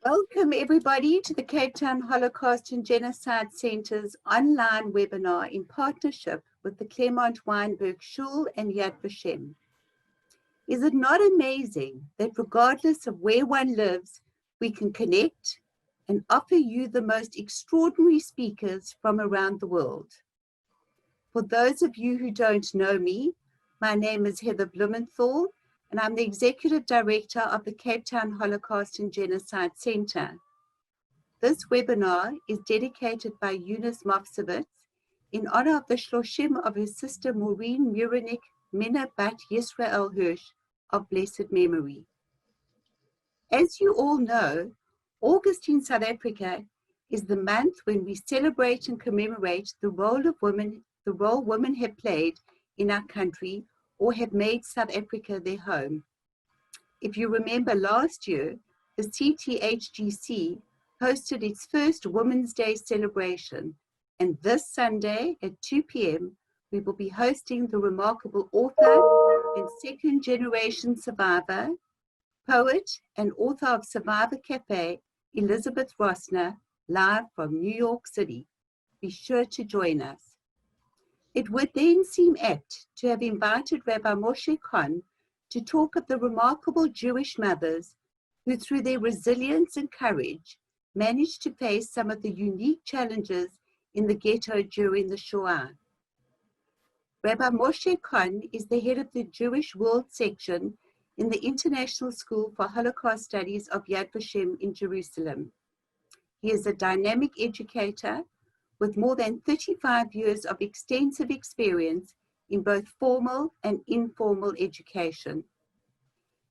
Welcome everybody to the Cape Town Holocaust and Genocide Center's online webinar in partnership with the Claremont Weinberg Schule and Yad Vashem. Is it not amazing that regardless of where one lives, we can connect and offer you the most extraordinary speakers from around the world? For those of you who don't know me, my name is Heather Blumenthal, and I'm the Executive Director of the Cape Town Holocaust and Genocide Center. This webinar is dedicated by Eunice Mofsovitz in honor of the Shloshim of her sister Maureen Muranik Minna Bat Yisrael Hirsch of blessed memory. As you all know, August in South Africa is the month when we celebrate and commemorate the role women have played in our country or have made South Africa their home. If you remember last year, the CTHGC hosted its first Women's Day celebration, and this Sunday at 2 p.m. we will be hosting the remarkable author and second-generation survivor, poet and author of Survivor Cafe, Elizabeth Rossner, live from New York City. Be sure to join us. It would then seem apt to have invited Rabbi Moshe Cohn to talk of the remarkable Jewish mothers who, through their resilience and courage, managed to face some of the unique challenges in the ghetto during the Shoah. Rabbi Moshe Cohn is the head of the Jewish World Section in the International School for Holocaust Studies of Yad Vashem in Jerusalem. He is a dynamic educator with more than 35 years of extensive experience in both formal and informal education.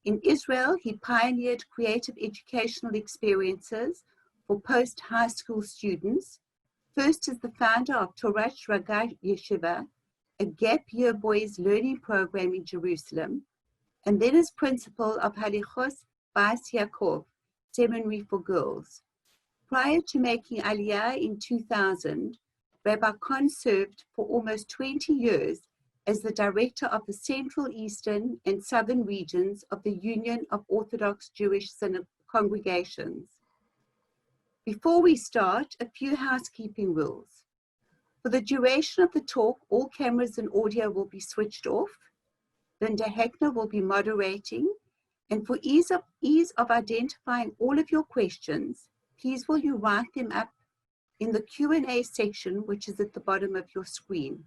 In Israel, he pioneered creative educational experiences for post-high school students, first as the founder of Torah Shraga Yeshiva, a gap-year boys' learning program in Jerusalem, and then as principal of Halichos Bais Yaakov, Seminary for Girls. Prior to making Aliyah in 2000, Rabbi Cohn served for almost 20 years as the director of the Central, Eastern, and Southern regions of the Union of Orthodox Jewish Congregations. Before we start, a few housekeeping rules. For the duration of the talk, all cameras and audio will be switched off. Linda Heckner will be moderating, and for ease of identifying all of your questions, please will you write them up in the Q&A section, which is at the bottom of your screen.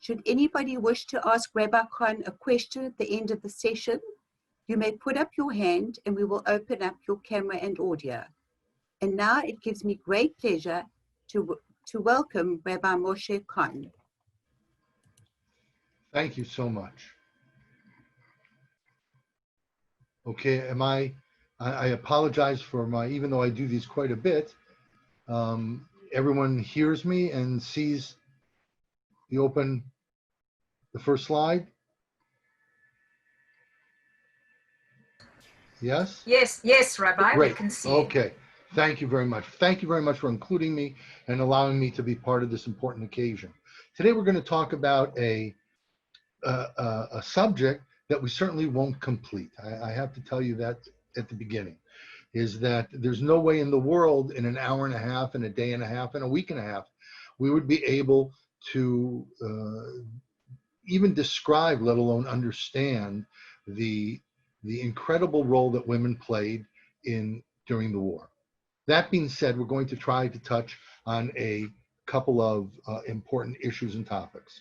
Should anybody wish to ask Rabbi Cohn a question at the end of the session, you may put up your hand and we will open up your camera and audio. And now it gives me great pleasure to welcome Rabbi Moshe Cohn. Thank you so much. Okay, I apologize for even though I do these quite a bit, everyone hears me and sees the first slide. Yes? Yes, Rabbi, Great. we can see. Okay, thank you very much. Thank you very much for including me and allowing me to be part of this important occasion. Today we're going to talk about a subject that we certainly won't complete. I have to tell you that at the beginning, is that there's no way in the world in an hour and a half and a day and a half and a week and a half we would be able to even describe, let alone understand, the incredible role that women played during the war. That being said, we're going to try to touch on a couple of important issues and topics.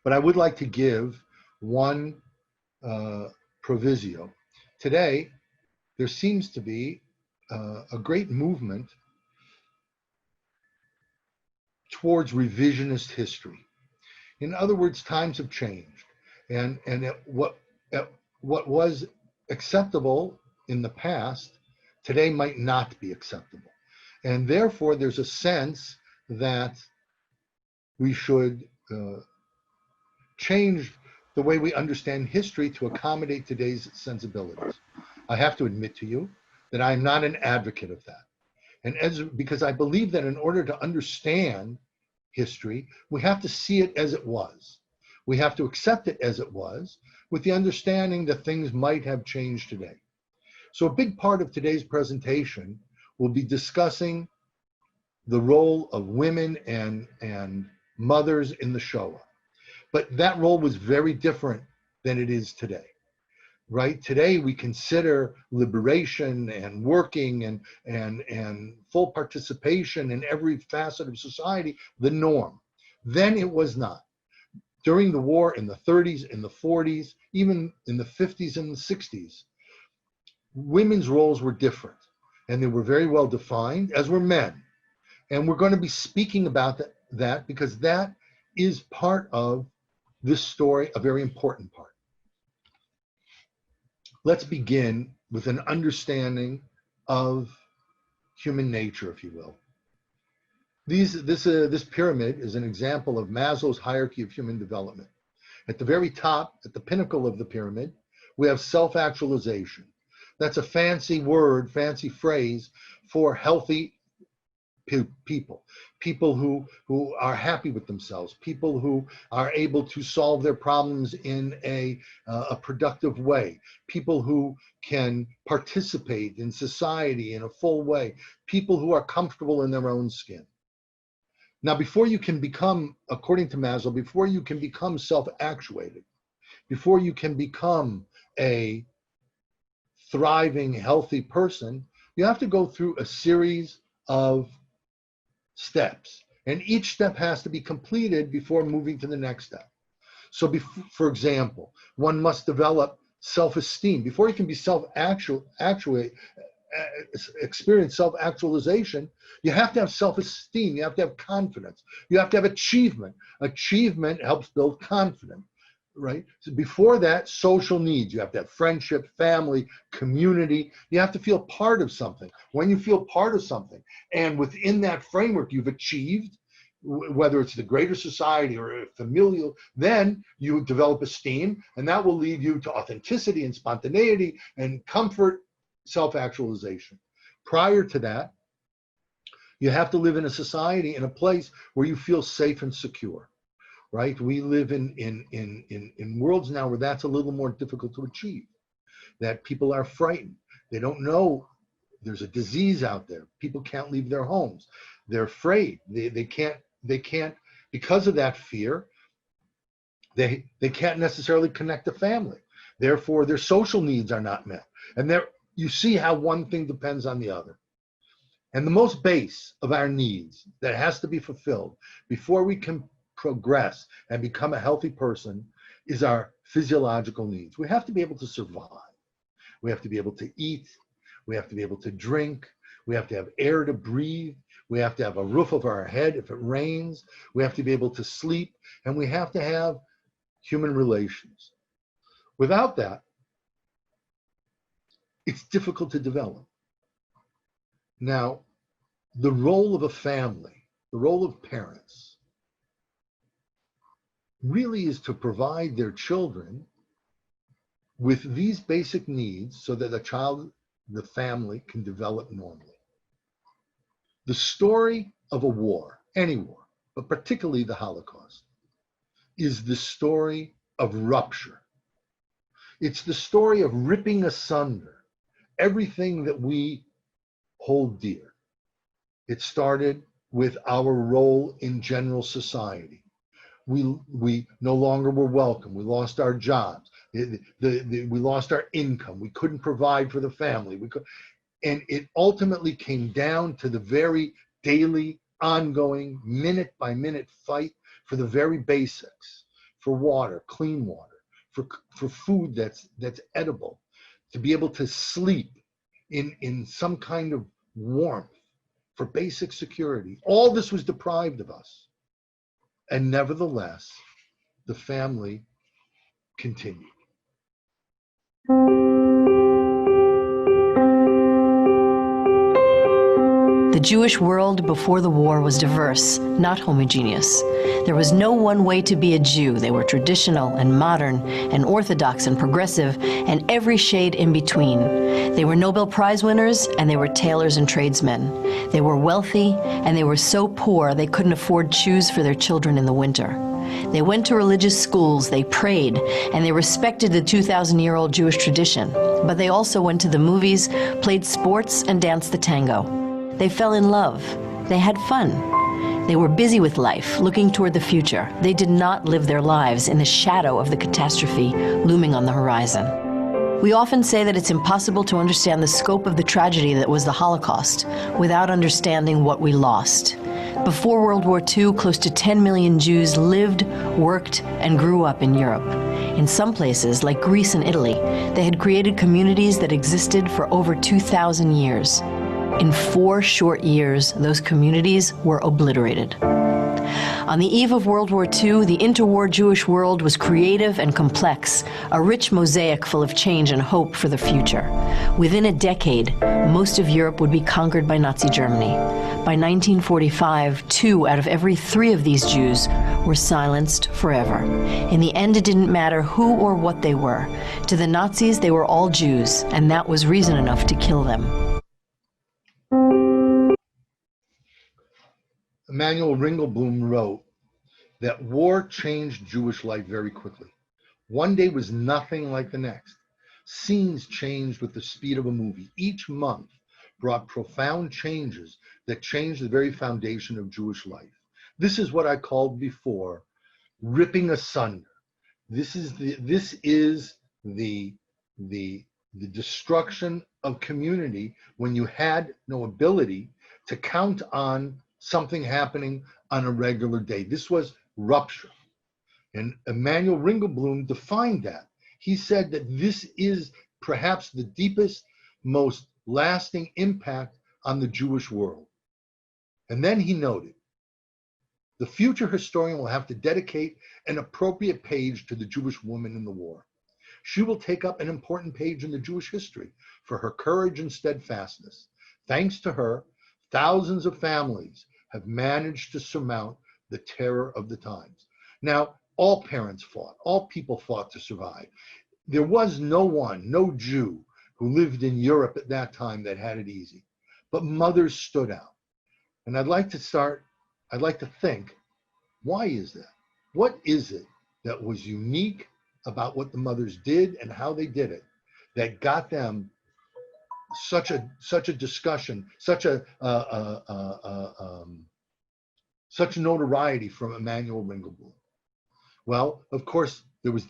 But I would like to give one proviso. Today, there seems to be a great movement towards revisionist history. In other words, times have changed, and what was acceptable in the past today might not be acceptable, and therefore there's a sense that we should change the way we understand history to accommodate today's sensibilities. I have to admit to you that I'm not an advocate of that. And because I believe that in order to understand history, we have to see it as it was. We have to accept it as it was, with the understanding that things might have changed today. So a big part of today's presentation will be discussing the role of women and mothers in the Shoah. But that role was very different than it is today, right? Today we consider liberation and working and full participation in every facet of society the norm. Then it was not. During the war in the 30s, in the 40s, even in the 50s and the 60s, women's roles were different, and they were very well defined, as were men. And we're going to be speaking about that because that is part of this story, a very important part. Let's begin with an understanding of human nature, if you will. This pyramid is an example of Maslow's hierarchy of human development. At the very top, at the pinnacle of the pyramid, we have self-actualization. That's a fancy word, fancy phrase for healthy people who are happy with themselves, people who are able to solve their problems in a productive way, people who can participate in society in a full way, people who are comfortable in their own skin. Now, before you can become, according to Maslow, before you can become self-actuated, before you can become a thriving, healthy person, you have to go through a series of steps. And each step has to be completed before moving to the next step. So, for example, one must develop self-esteem. Before you can be experience self-actualization, you have to have self-esteem, you have to have confidence, you have to have achievement. Achievement helps build confidence, right? So before that, social needs. You have to have friendship, family, community. You have to feel part of something. When you feel part of something, and within that framework you've achieved, whether it's the greater society or familial, then you develop esteem, and that will lead you to authenticity and spontaneity and comfort, self-actualization. Prior to that, you have to live in a society, in a place where you feel safe and secure, right? We live in worlds now where that's a little more difficult to achieve, that people are frightened. They don't know there's a disease out there. People can't leave their homes. They're afraid. They can't, because of that fear, they can't necessarily connect to family. Therefore, their social needs are not met. And you see how one thing depends on the other. And the most base of our needs that has to be fulfilled before we can progress and become a healthy person is our physiological needs. We have to be able to survive. We have to be able to eat. We have to be able to drink. We have to have air to breathe. We have to have a roof over our head if it rains. We have to be able to sleep. And we have to have human relations. Without that, it's difficult to develop. Now, the role of a family, the role of parents, really is to provide their children with these basic needs so that the family can develop normally. The story of a war, any war, but particularly the Holocaust, is the story of rupture. It's the story of ripping asunder everything that we hold dear. It started with our role in general society. We no longer were welcome. We lost our jobs. We lost our income. We couldn't provide for the family. And it ultimately came down to the very daily, ongoing, minute by minute fight for the very basics, for water, clean water, for food that's edible, to be able to sleep in some kind of warmth, for basic security. All this was deprived of us. And nevertheless, the family continued. The Jewish world before the war was diverse, not homogeneous. There was no one way to be a Jew. They were traditional and modern and orthodox and progressive and every shade in between. They were Nobel Prize winners and they were tailors and tradesmen. They were wealthy and they were so poor they couldn't afford shoes for their children in the winter. They went to religious schools, they prayed, and they respected the 2,000-year-old Jewish tradition. But they also went to the movies, played sports, and danced the tango. They fell in love. They had fun. They were busy with life, looking toward the future. They did not live their lives in the shadow of the catastrophe looming on the horizon. We often say that it's impossible to understand the scope of the tragedy that was the Holocaust without understanding what we lost. Before World War II, close to 10 million Jews lived, worked, and grew up in Europe. In some places, like Greece and Italy, they had created communities that existed for over 2,000 years. In 4 short years, those communities were obliterated. On the eve of World War II, the interwar Jewish world was creative and complex, a rich mosaic full of change and hope for the future. Within a decade, most of Europe would be conquered by Nazi Germany. By 1945, 2 out of every 3 of these Jews were silenced forever. In the end, it didn't matter who or what they were. To the Nazis, they were all Jews, and that was reason enough to kill them. Emanuel Ringelblum wrote that war changed Jewish life very quickly. One day was nothing like the next. Scenes changed with the speed of a movie. Each month brought profound changes that changed the very foundation of Jewish life. This is what I called before ripping asunder. This is the destruction of community when you had no ability to count on something happening on a regular day. This was rupture. And Emanuel Ringelblum defined that. He said that this is perhaps the deepest, most lasting impact on the Jewish world. And then he noted, the future historian will have to dedicate an appropriate page to the Jewish woman in the war. She will take up an important page in the Jewish history for her courage and steadfastness. Thanks to her, thousands of families have managed to surmount the terror of the times. Now, all parents fought, all people fought to survive. There was no Jew who lived in Europe at that time that had it easy. But mothers stood out. And I'd like to think, why is that? What is it that was unique about what the mothers did and how they did it that got them such a discussion, such notoriety from Emanuel Ringelblum? Well, of course, there was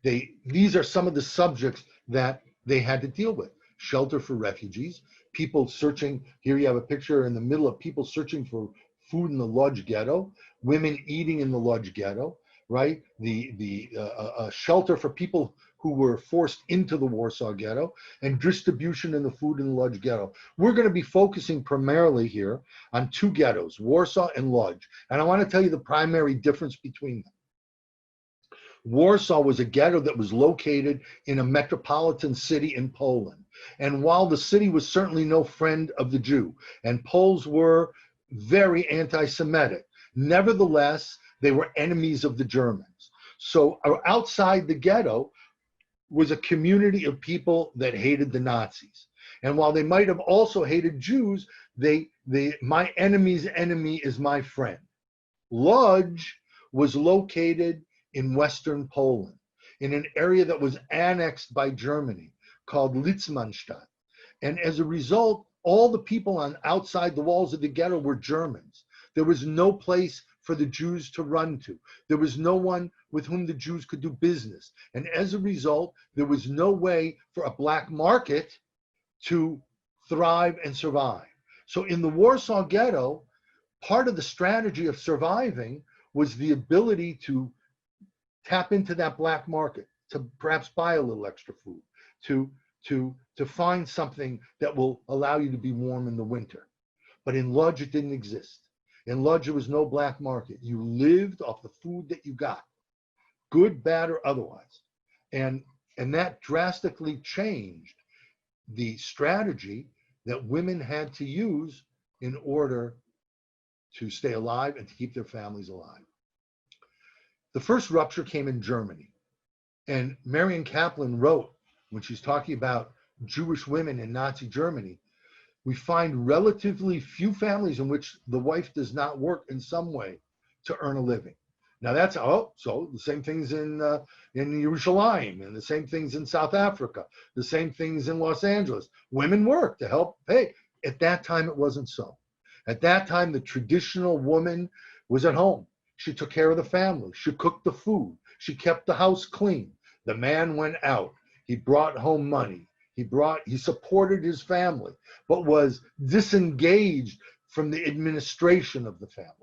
these are some of the subjects that they had to deal with. Shelter for refugees, people searching, here you have a picture in the middle of people searching for food in the Lodz Ghetto, women eating in the Lodz Ghetto, right? The shelter for people who were forced into the Warsaw Ghetto, and distribution in the food in the Lodz Ghetto. We're going to be focusing primarily here on 2 ghettos, Warsaw and Lodz. And I want to tell you the primary difference between them. Warsaw was a ghetto that was located in a metropolitan city in Poland. And while the city was certainly no friend of the Jew, and Poles were very anti-Semitic, nevertheless, they were enemies of the Germans. So outside the ghetto was a community of people that hated the Nazis. And while they might have also hated Jews, my enemy's enemy is my friend. Lodz was located in Western Poland, in an area that was annexed by Germany called Litzmannstadt. And as a result, all the people on outside the walls of the ghetto were Germans. There was no place for the Jews to run to. There was no one with whom the Jews could do business. And as a result, there was no way for a black market to thrive and survive. So in the Warsaw Ghetto, part of the strategy of surviving was the ability to tap into that black market, to perhaps buy a little extra food, to find something that will allow you to be warm in the winter. But in Lodz, it didn't exist. In Lodz, there was no black market. You lived off the food that you got, good, bad, or otherwise. And that drastically changed the strategy that women had to use in order to stay alive and to keep their families alive. The first rupture came in Germany. And Marion Kaplan wrote, when she's talking about Jewish women in Nazi Germany, we find relatively few families in which the wife does not work in some way to earn a living. Now that's, so the same things in Jerusalem, and the same things in South Africa, the same things in Los Angeles. Women work to help pay. At that time, it wasn't so. At that time, the traditional woman was at home. She took care of the family. She cooked the food. She kept the house clean. The man went out. He brought home money. He supported his family, but was disengaged from the administration of the family.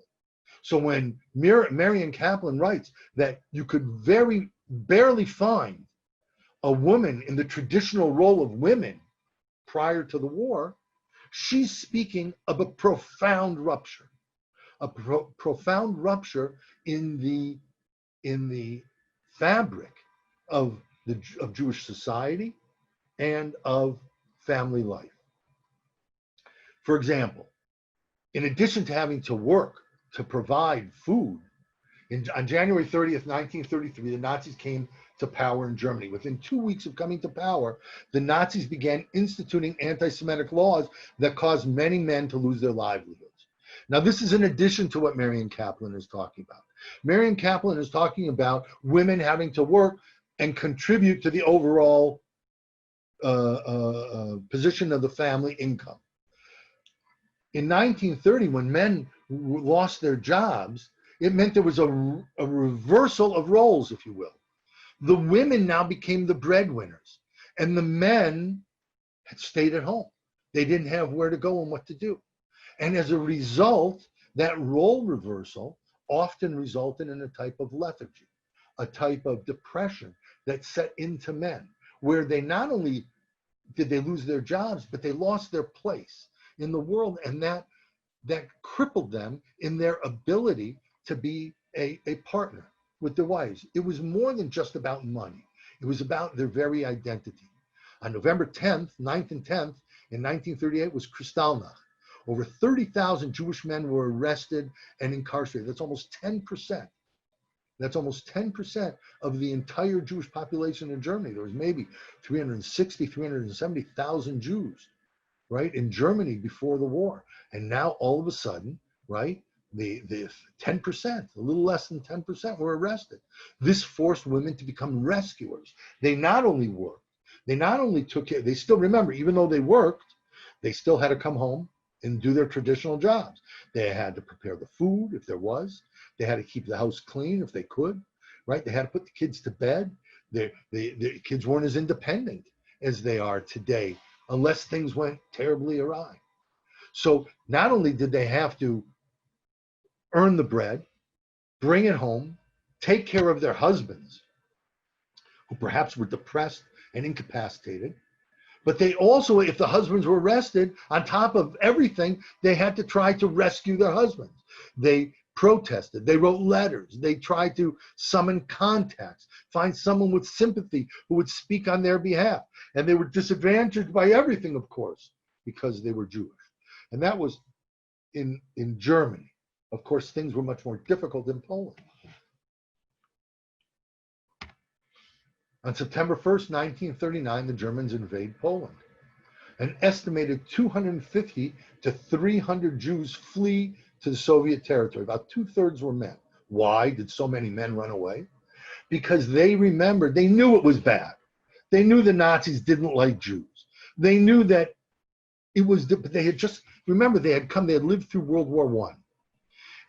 So when Marion Kaplan writes that you could very barely find a woman in the traditional role of women prior to the war, she's speaking of a profound rupture, profound rupture in the fabric of Jewish society and of family life. For example, in addition to having to work to provide food, on January 30th, 1933, the Nazis came to power in Germany. Within 2 weeks of coming to power, the Nazis began instituting anti-Semitic laws that caused many men to lose their livelihoods. Now, this is in addition to what Marion Kaplan is talking about. Marion Kaplan is talking about women having to work and contribute to the overall position of the family income. In 1930, when men lost their jobs, it meant there was a reversal of roles, if you will. The women now became the breadwinners, and the men had stayed at home. They didn't have where to go and what to do. And as a result, that role reversal often resulted in a type of lethargy, a type of depression that set into men, where they not only did they lose their jobs, but they lost their place in the world, and that crippled them in their ability to be a partner with their wives. It was more than just about money. It was about their very identity. On November 10th, 9th and 10th in 1938 was Kristallnacht. Over 30,000 Jewish men were arrested and incarcerated. That's almost 10%. That's almost 10% of the entire Jewish population in Germany. There was maybe 360, 370,000 Jews, right, in Germany before the war. And now all of a sudden, right, the 10%, a little less than 10% were arrested. This forced women to become rescuers. They not only worked, they not only took care, they still, remember, even though they worked, they still had to come home and do their traditional jobs. They had to prepare the food if there was. They had to keep the house clean if they could, right? They had to put the kids to bed. The kids weren't as independent as they are today unless things went terribly awry. So not only did they have to earn the bread, bring it home, take care of their husbands, who perhaps were depressed and incapacitated, but they also, if the husbands were arrested, on top of everything, they had to try to rescue their husbands. They protested, they wrote letters, they tried to summon contacts, find someone with sympathy who would speak on their behalf. And they were disadvantaged by everything, of course, because they were Jewish. And that was in Germany. Of course, things were much more difficult in Poland. On September 1st, 1939, the Germans invade Poland. An estimated 250 to 300 Jews flee to the Soviet territory. About 2/3 were men. Why did so many men run away? Because they remembered, they knew it was bad. They knew the Nazis didn't like Jews. They knew that it was, but they had just, remember, they had lived through World War I.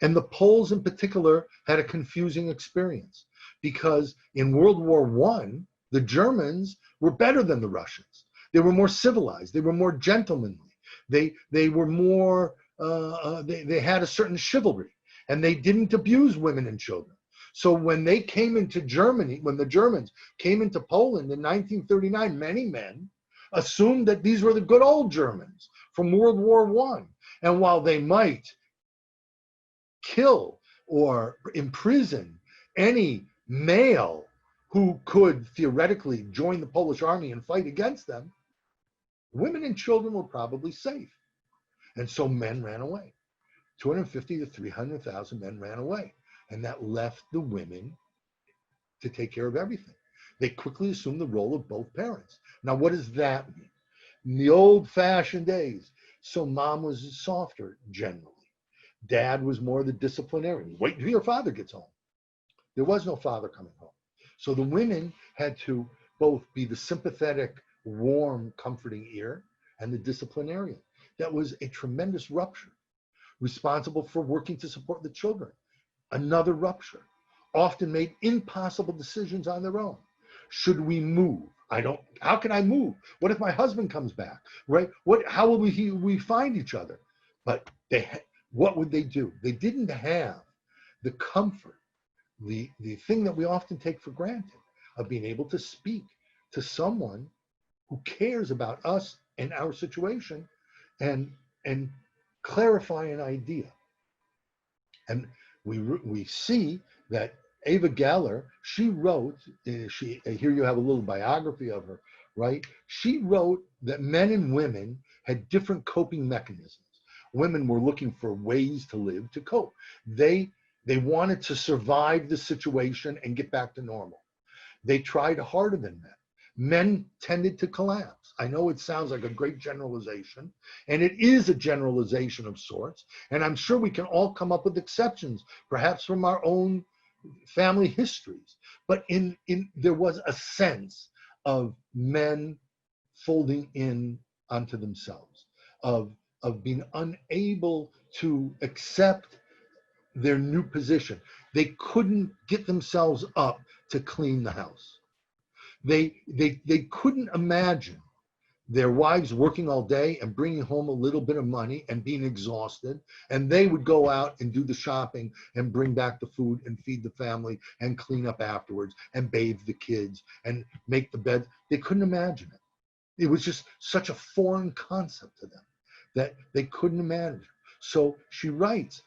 And the Poles in particular had a confusing experience, because in World War I, the Germans were better than the Russians. They were more civilized. They were more gentlemanly. They were more, they had a certain chivalry, and they didn't abuse women and children. So when they came into Germany, when the Germans came into Poland in 1939, many men assumed that these were the good old Germans from World War I. And while they might kill or imprison any male who could theoretically join the Polish army and fight against them, women and children were probably safe. And so men ran away. 250 to 300,000 men ran away. And that left the women to take care of everything. They quickly assumed the role of both parents. Now, what does that mean? In the old-fashioned days, so mom was softer generally. Dad was more the disciplinarian. Wait until your father gets home. There was no father coming home. So the women had to both be the sympathetic, warm, comforting ear and the disciplinarian. That was a tremendous rupture, responsible for working to support the children. Another rupture, often made impossible decisions on their own. Should we move? How can I move? What if my husband comes back, right? How will we find each other? But what would they do? They didn't have the comfort, the thing that we often take for granted of being able to speak to someone who cares about us and our situation and clarify an idea. And we see that Ava Geller, she wrote, here you have a little biography of her, right? She wrote that men and women had different coping mechanisms. Women were looking for ways to live, to cope. They wanted to survive the situation and get back to normal. They tried harder than men. Men tended to collapse. I know it sounds like a great generalization, and it is a generalization of sorts, and I'm sure we can all come up with exceptions, perhaps from our own family histories. But there was a sense of men folding in onto themselves, of being unable to accept their new position. They couldn't get themselves up to clean the house. They couldn't imagine their wives working all day and bringing home a little bit of money and being exhausted, and they would go out and do the shopping and bring back the food and feed the family and clean up afterwards and bathe the kids and make the bed. They couldn't imagine it. It was just such a foreign concept to them that they couldn't imagine. So she writes,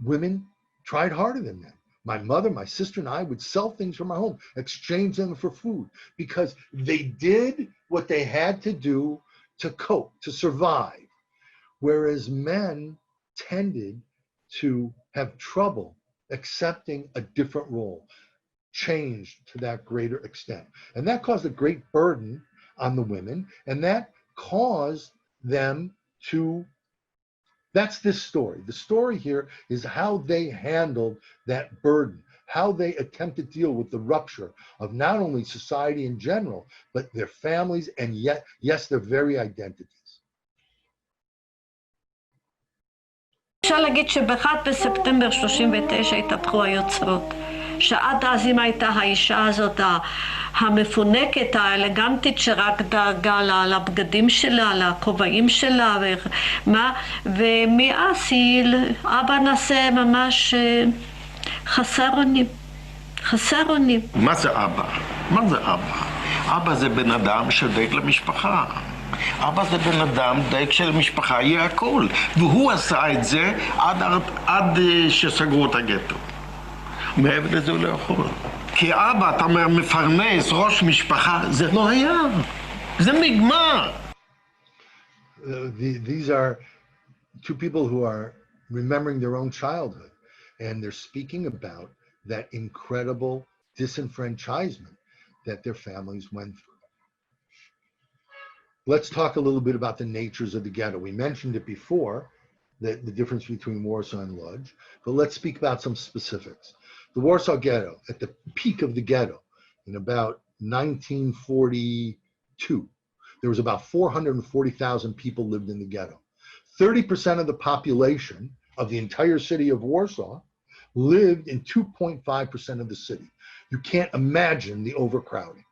women tried harder than men. My mother, my sister, and I would sell things from our home, exchange them for food, because they did what they had to do to cope, to survive. Whereas men tended to have trouble accepting a different role, changed to that greater extent. And that caused a great burden on the women, and that caused them to. That's this story. The story here is how they handled that burden, how they attempt to deal with the rupture of not only society in general, but their families and yet, yes, their very identities. אפשר להגיד שב-1 בספטמבר 39 התהפכו היוצרות. שעד אז אם הייתה האישה הזאת המפונקת, האלגנטית, שרק דאגה לבגדים שלה, לכובעים שלה, ומאז אבא נעשה ממש חסר אונים. חסר אונים. מה זה אבא? מה זה אבא? אבא זה בן אדם שדואג למשפחה. אבא זה בן אדם דואג שלמשפחה יהיה הכל. והוא עשה את זה עד שסגרו את הגטו. מעבר לזה הוא לא יכול. כי אבא, אתה מפרנס, ראש משפחה, זה לא היה. זה נגמר. These are two people who are remembering their own childhood, and they're speaking about that incredible disenfranchisement that their families went through. Let's talk a little bit about the natures of the ghetto. We mentioned it before, the difference between Warsaw and Lodz, but let's speak about some specifics. The Warsaw Ghetto, at the peak of the ghetto, in about 1942, there was about 440,000 people lived in the ghetto. 30% of the population of the entire city of Warsaw lived in 2.5% of the city. You can't imagine the overcrowding.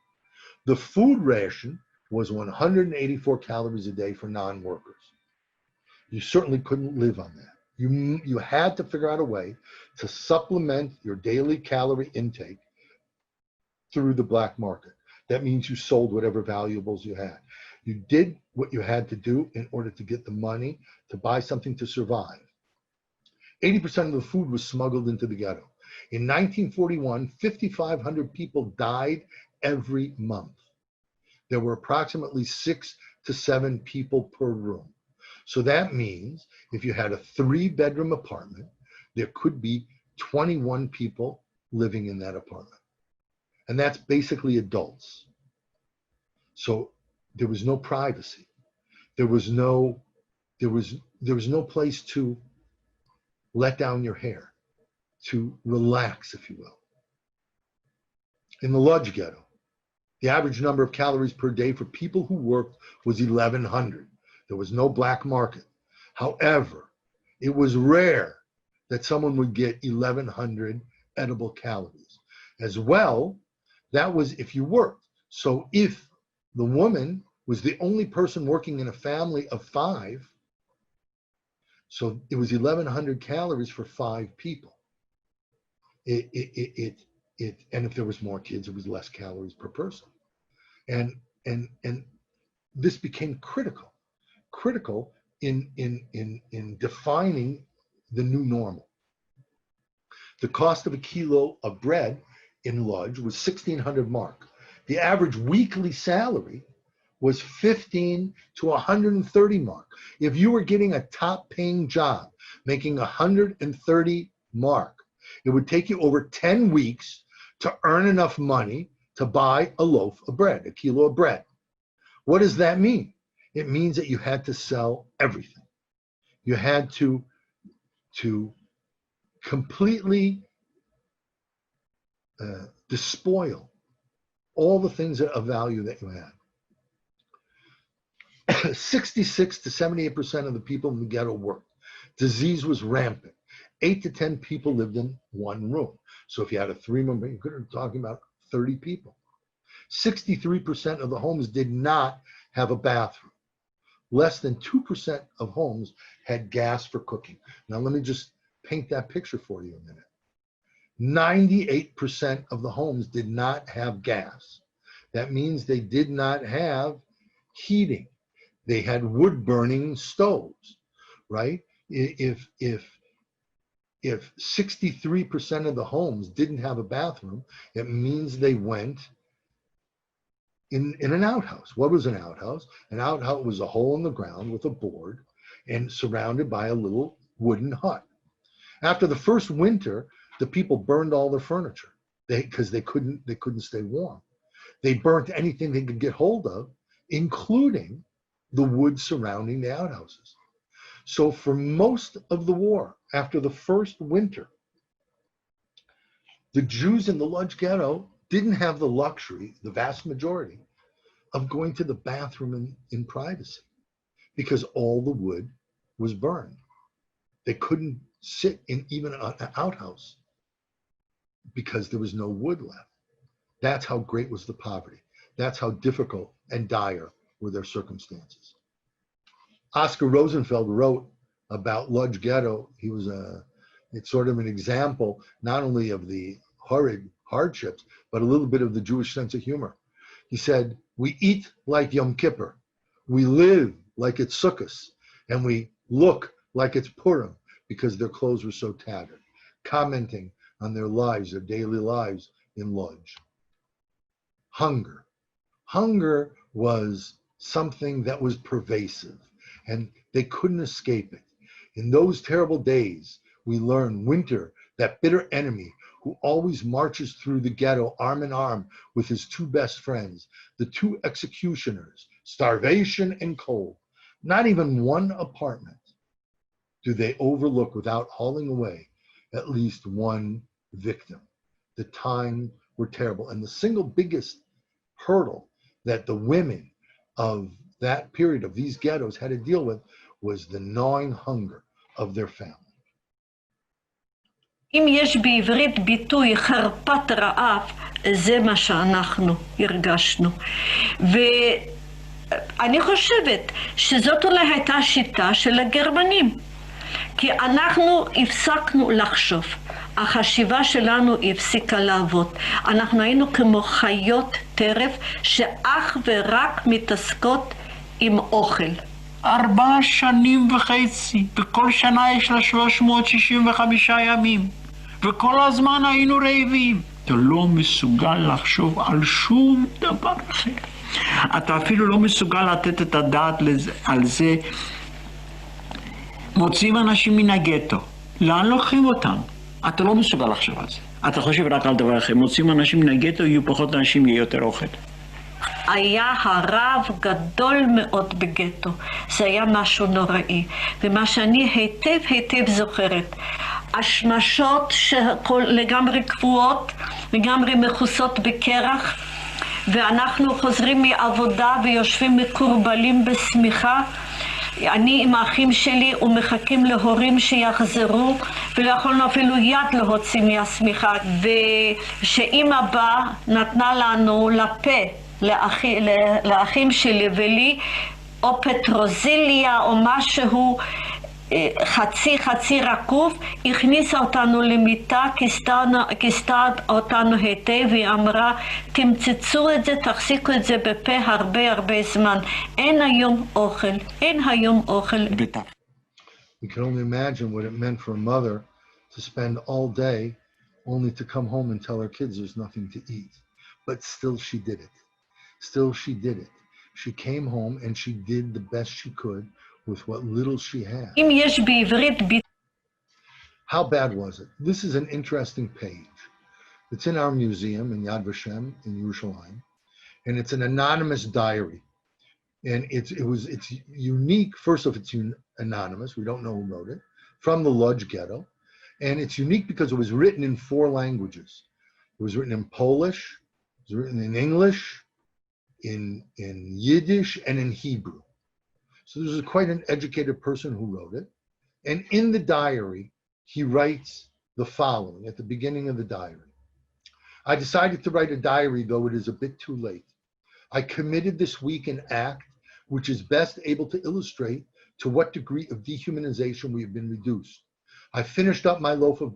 The food ration was 184 calories a day for non-workers. You certainly couldn't live on that. You had to figure out a way to supplement your daily calorie intake through the black market. That means you sold whatever valuables you had. You did what you had to do in order to get the money to buy something to survive. 80% of the food was smuggled into the ghetto. In 1941, 5,500 people died every month. There were approximately 6 to 7 people per room. So that means if you had a 3-bedroom apartment, there could be 21 people living in that apartment. And that's basically adults. So there was no privacy. There was no place to let down your hair, to relax, if you will. In the Lodge Ghetto, the average number of calories per day for people who worked was 1,100. There was no black market. However, it was rare that someone would get 1,100 edible calories. As well, that was if you worked. So if the woman was the only person working in a family of 5, so it was 1,100 calories for 5 people. And if there was more kids, it was less calories per person. And this became critical in defining the new normal. The cost of a kilo of bread in Lodge was 1,600 mark. The average weekly salary was 15 to 130 mark. If you were getting a top paying job, making 130 mark, it would take you over 10 weeks to earn enough money to buy a loaf of bread, a kilo of bread. What does that mean? It means that you had to sell everything. You had to completely despoil all the things of value that you had. 66 to 78% of the people in the ghetto worked. Disease was rampant. 8 to 10 people lived in one room. So if you had a 3-room, you could have been talking about 30 people. 63% of the homes did not have a bathroom. Less than 2% of homes had gas for cooking. Now let me just paint that picture for you a minute. 98% of the homes did not have gas. That means they did not have heating. They had wood burning stoves, right? If 63% of the homes didn't have a bathroom, it means they went in an outhouse. What was an outhouse? An outhouse was a hole in the ground with a board and surrounded by a little wooden hut. After the first winter, the people burned all their furniture because they couldn't stay warm. They burnt anything they could get hold of, including the wood surrounding the outhouses. So for most of the war, after the first winter, the Jews in the Lodge Ghetto didn't have the luxury, the vast majority, of going to the bathroom in privacy because all the wood was burned. They couldn't sit in even an outhouse because there was no wood left. That's how great was the poverty. That's how difficult and dire were their circumstances. Oscar Rosenfeld wrote about Lodge Ghetto. He was it's sort of an example not only of the horrid hardships, but a little bit of the Jewish sense of humor. He said, "We eat like Yom Kippur, we live like it's Sukkot, and we look like it's Purim because their clothes were so tattered," commenting on their lives, their daily lives in Lodge. Hunger. Hunger was something that was pervasive, and they couldn't escape it. In those terrible days, we learn winter, that bitter enemy who always marches through the ghetto arm in arm with his 2 best friends, the 2 executioners, starvation and cold. Not even one apartment do they overlook without hauling away at least one victim. The times were terrible. And the single biggest hurdle that the women of that period of these ghettos had to deal with was the gnawing hunger of their family. אם יש בעברית ביטוי חרפת רעב, זה מה שאנחנו הרגשנו. ואני חושבת שזאת אולי הייתה השיטה של הגרמנים. כי אנחנו הפסקנו לחשוב. החשיבה שלנו הפסיקה לעבוד. אנחנו היינו כמו חיות טרף שאך ורק מתעסקות עם אוכל. 4 שנים וחצי, וכל שנה יש לה 365 ימים, וכל הזמן היינו רעבים. אתה לא מסוגל לחשוב על שום דבר אחר. אתה אפילו לא מסוגל לתת את הדעת על זה. מוצאים אנשים מן הגטו, לאן לוקחים אותם? אתה לא מסוגל לחשוב על זה. אתה חושב רק על דבר אחר. מוצאים אנשים מן הגטו, יהיו פחות אנשים, יהיה יותר אוכל. היה הרב גדול מאוד בגטו. זה היה משהו נוראי. ומה שאני היטב זוכרת, השמשות לגמרי קבועות, לגמרי מכוסות בקרח, ואנחנו חוזרים מעבודה ויושבים מקורבלים בשמיכה, אני עם האחים שלי ומחכים להורים שיחזרו, ולא יכולנו אפילו יד להוציא מהשמיכה. ושאמא באה נתנה לנו לפה, לאחים שלי ולי, או פטרוזיליה או משהו חצי רקוב, הכניסה אותנו למיטה, כיסתה אותנו היטב, והיא אמרה, תמצצו את זה, תחזיקו את זה בפה הרבה זמן. אין היום אוכל, אין היום אוכל. We can only imagine what it meant for a mother to spend all day only to come home and tell her kids there's nothing to eat. But still she did it. Still she did it. She came home and she did the best she could with what little she had. How bad was it? This is an interesting page. It's in our museum in Yad Vashem in Yerushalayim, and it's an anonymous diary. And it's unique. First off, it's anonymous. We don't know who wrote it, from the Warsaw Ghetto. And it's unique because it was written in 4 languages. It was written in Polish, it was written in English, in Yiddish, and in Hebrew. So this is quite an educated person who wrote it. And in the diary, he writes the following at the beginning of the diary. I decided to write a diary, though it is a bit too late. I committed this week an act which is best able to illustrate to what degree of dehumanization we have been reduced. I finished up my loaf of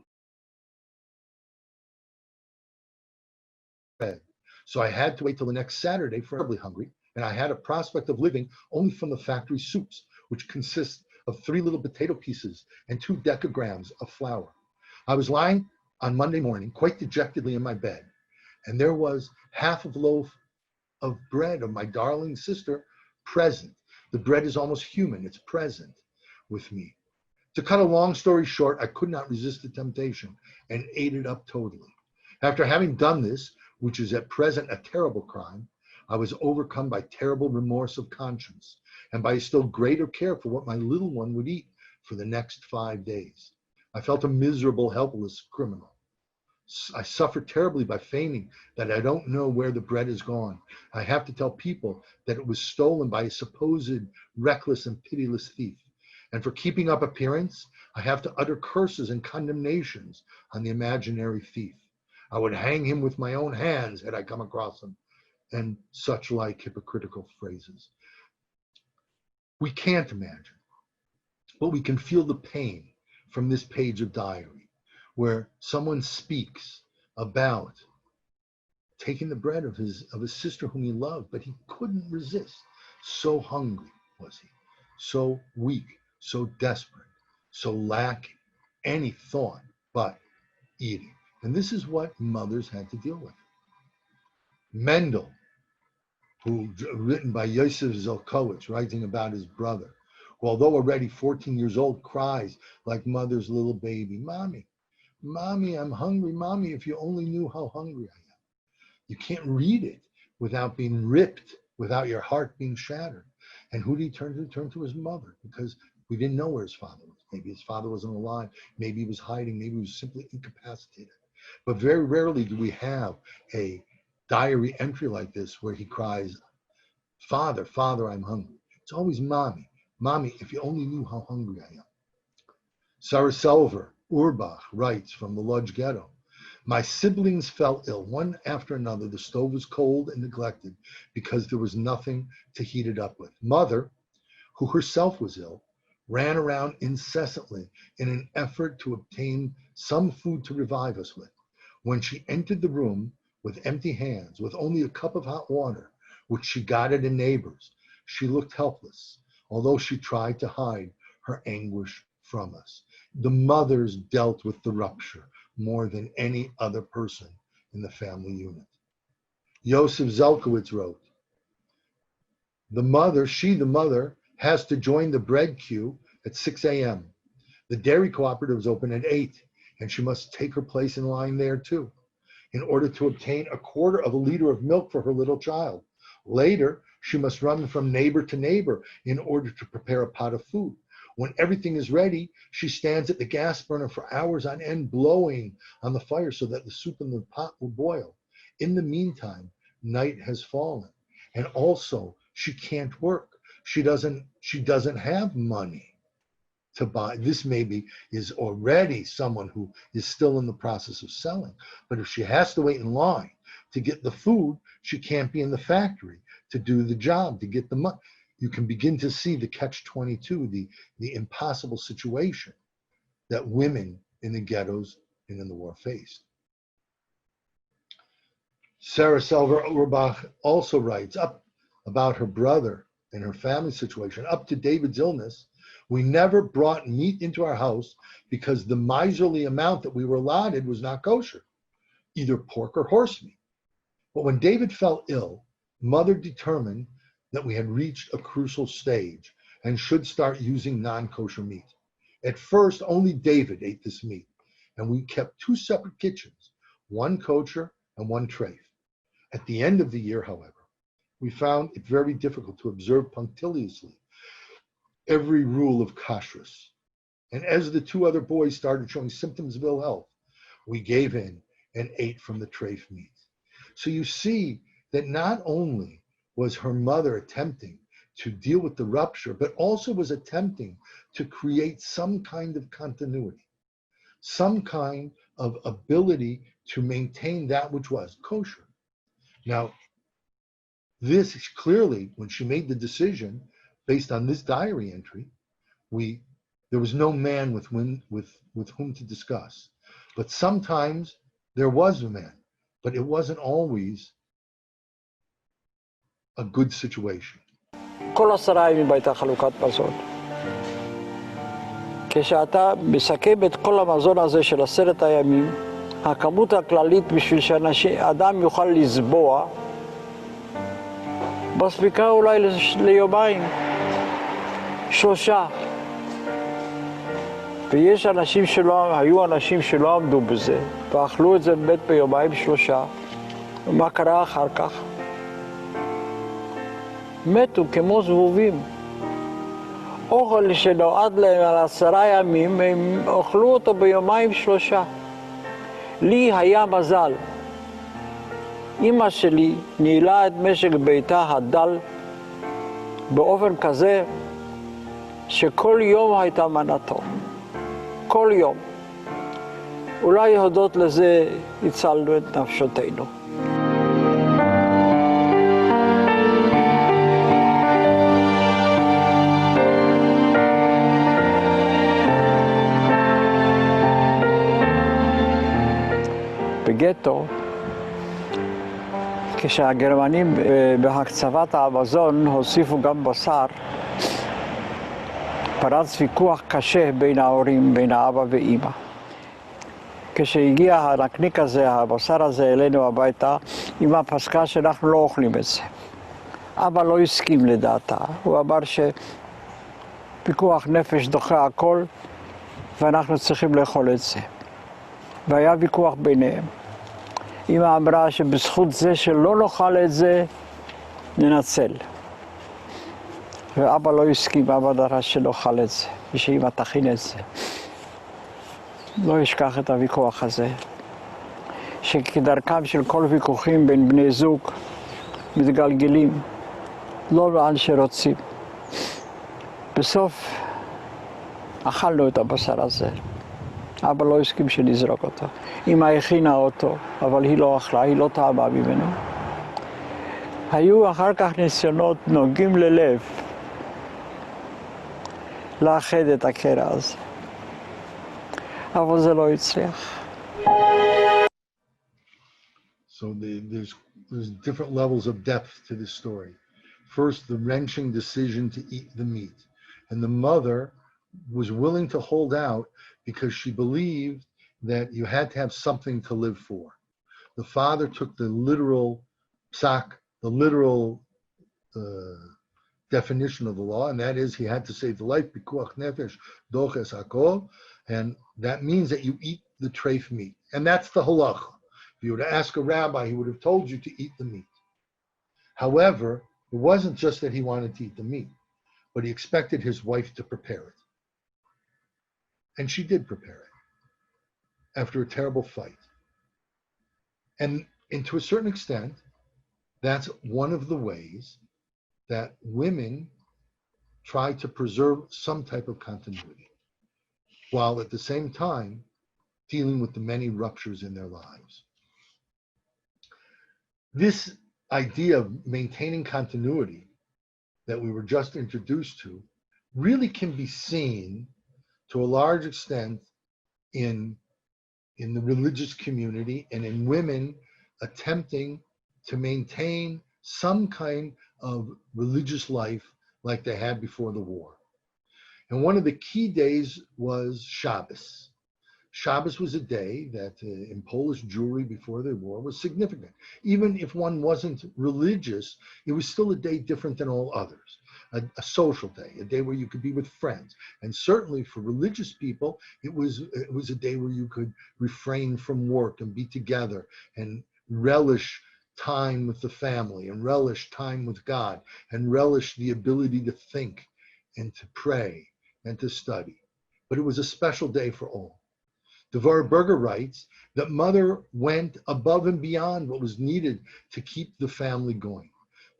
bread, so I had to wait till the next Saturday for terribly hungry, and I had a prospect of living only from the factory soups, which consist of 3 little potato pieces and 2 decagrams of flour. I was lying on Monday morning quite dejectedly in my bed, and there was half of a loaf of bread of my darling sister present. The bread is almost human, it's present with me. To cut a long story short, I could not resist the temptation and ate it up totally. After having done this, which is at present a terrible crime, I was overcome by terrible remorse of conscience and by a still greater care for what my little one would eat for the next 5 days. I felt a miserable, helpless criminal. I suffer terribly by feigning that I don't know where the bread is gone. I have to tell people that it was stolen by a supposed reckless and pitiless thief. And for keeping up appearance, I have to utter curses and condemnations on the imaginary thief. I would hang him with my own hands had I come across him, and such like hypocritical phrases. We can't imagine, but we can feel the pain from this page of diary, where someone speaks about taking the bread of his sister whom he loved, but he couldn't resist. So hungry was he, so weak, so desperate, so lacking any thought but eating. And this is what mothers had to deal with. Mendel, written by Yosef Zelkowitz, writing about his brother, who although already 14 years old, cries like mother's little baby, Mommy, Mommy, I'm hungry. Mommy, if you only knew how hungry I am. You can't read it without being ripped, without your heart being shattered. And who did he turn to? He turned to his mother, because we didn't know where his father was. Maybe his father wasn't alive. Maybe he was hiding. Maybe he was simply incapacitated. But very rarely do we have a diary entry like this where he cries, Father, Father, I'm hungry. It's always Mommy. Mommy, if you only knew how hungry I am. Sarah Selver, Urbach, writes from the Warsaw Ghetto, my siblings fell ill one after another. The stove was cold and neglected because there was nothing to heat it up with. Mother, who herself was ill, ran around incessantly in an effort to obtain some food to revive us with. When she entered the room with empty hands, with only a cup of hot water, which she got at a neighbor's, she looked helpless, although she tried to hide her anguish from us. The mothers dealt with the rupture more than any other person in the family unit. Yosef Zelkowitz wrote, the mother has to join the bread queue at 6 a.m. The dairy cooperative is open at 8, and she must take her place in line there too, in order to obtain a quarter of a liter of milk for her little child. Later, she must run from neighbor to neighbor in order to prepare a pot of food. When everything is ready, she stands at the gas burner for hours on end, blowing on the fire so that the soup in the pot will boil. In the meantime, night has fallen. And also, she can't work. She doesn't have money to buy. This maybe is already someone who is still in the process of selling. But if she has to wait in line to get the food, she can't be in the factory to do the job, to get the money. You can begin to see the catch-22, the impossible situation that women in the ghettos and in the war faced. Sarah Selver-Urbach also writes up about her brother and her family situation. Up to David's illness, we never brought meat into our house because the miserly amount that we were allotted was not kosher, either pork or horse meat. But when David fell ill, Mother determined that we had reached a crucial stage and should start using non-kosher meat. At first, only David ate this meat, and we kept 2 separate kitchens, one kosher and one treif. At the end of the year, however, we found it very difficult to observe punctiliously every rule of kashrus. And as the 2 other boys started showing symptoms of ill health, we gave in and ate from the treif meat. So you see that not only was her mother attempting to deal with the rupture, but also was attempting to create some kind of continuity, some kind of ability to maintain that which was kosher. Now, this is clearly, when she made the decision, based on this diary entry, there was no man with whom to discuss. But sometimes there was a man, but it wasn't always a good situation. כל 10 ימים הייתה חלוקת מזון. כשאתה מסכם את כל המזון הזה של 10 הימים, הכמות הכללית בשביל שאדם יוכל לסבוע, מספיקה אולי ליומיים, 3. ויש אנשים היו אנשים שלא עמדו בזה, ואכלו את זה באמת ביומיים 3. ומה קרה אחר כך? מתו כמו זבובים. אוכל שנועד להם על 10 ימים, הם אוכלו אותו ביומיים 3. לי היה מזל. אמא שלי ניהלה את משק ביתה הדל באופן כזה שכל יום הייתה מנתו. כל יום. אולי הודות לזה הצלנו את נפשותינו. בגטו, כשהגרמנים בהקצבת המזון הוסיפו גם בשר, פרץ ויכוח קשה בין ההורים, בין האבא ואמא. כשהגיע הנקניק הזה, הבשר הזה אלינו הביתה, אמא פסקה שאנחנו לא אוכלים את זה. אבא לא הסכים לדעתה, הוא אמר שפיקוח נפש דוחה הכל ואנחנו צריכים לאכול את זה. והיה ויכוח ביניהם. אמא אמרה שבזכות זה שלא נאכל את זה, ננצל. ואבא לא הסכים, אבא דרש שנאכל את זה, ושאמא תכין את זה. לא אשכח את הוויכוח הזה, שכדרכם של כל ויכוחים בין בני זוג מתגלגלים, לא לאן שרוצים. בסוף אכלנו את הבשר הזה. אבא לא הסכים שנזרוק אותו. אמא הכינה אותו, אבל היא לא אכלה, היא לא טעמה ממנו. היו אחר כך ניסיונות נוגעים ללב לאחד את הקרע הזה. אבל זה לא הצליח. So there's different levels of depth to this story. First, the wrenching decision to eat the meat. And the mother was willing to hold out because she believed that you had to have something to live for. The father took the literal psak, the literal definition of the law, and that is he had to save the life, pikuach nefesh, doches hakol, and that means that you eat the treif meat. And that's the halacha. If you were to ask a rabbi, he would have told you to eat the meat. However, it wasn't just that he wanted to eat the meat, but he expected his wife to prepare it. And she did prepare it after a terrible fight. And to a certain extent, that's one of the ways that women try to preserve some type of continuity, while at the same time dealing with the many ruptures in their lives. This idea of maintaining continuity that we were just introduced to really can be seen to a large extent in the religious community and in women attempting to maintain some kind of religious life like they had before the war. And one of the key days was Shabbos. Shabbos was a day that in Polish Jewry before the war was significant. Even if one wasn't religious, it was still a day different than all others. A social day, a day where you could be with friends. And certainly for religious people, it was a day where you could refrain from work and be together and relish time with the family and relish time with God and relish the ability to think and to pray and to study. But it was a special day for all. Devorah Berger writes that Mother went above and beyond what was needed to keep the family going.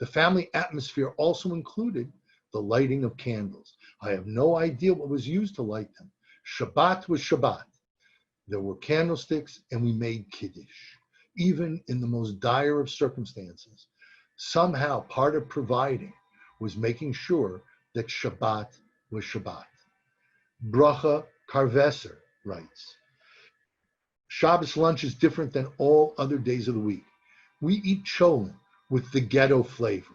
The family atmosphere also included the lighting of candles. I have no idea what was used to light them. Shabbat was Shabbat. There were candlesticks and we made Kiddush. Even in the most dire of circumstances, somehow part of providing was making sure that Shabbat was Shabbat. Bracha Carvesser writes, Shabbos lunch is different than all other days of the week. We eat cholent with the ghetto flavor.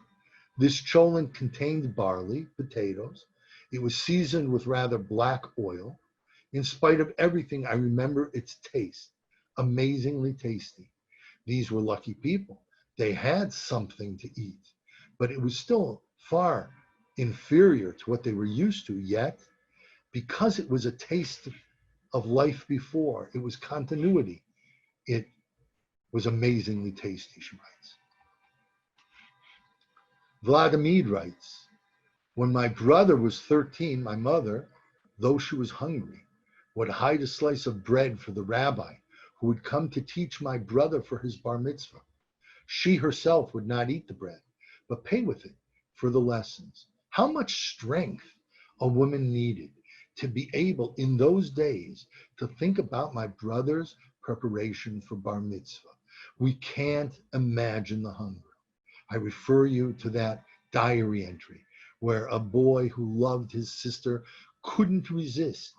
This cholent contained barley, potatoes. It was seasoned with rather black oil. In spite of everything, I remember its taste, amazingly tasty. These were lucky people. They had something to eat, but it was still far inferior to what they were used to, yet because it was a taste of life before, it was continuity. It was amazingly tasty, she writes. Vladimir writes, when my brother was 13, my mother, though she was hungry, would hide a slice of bread for the rabbi who would come to teach my brother for his bar mitzvah. She herself would not eat the bread, but pay with it for the lessons. How much strength a woman needed to be able in those days to think about my brother's preparation for bar mitzvah. We can't imagine the hunger. I refer you to that diary entry where a boy who loved his sister couldn't resist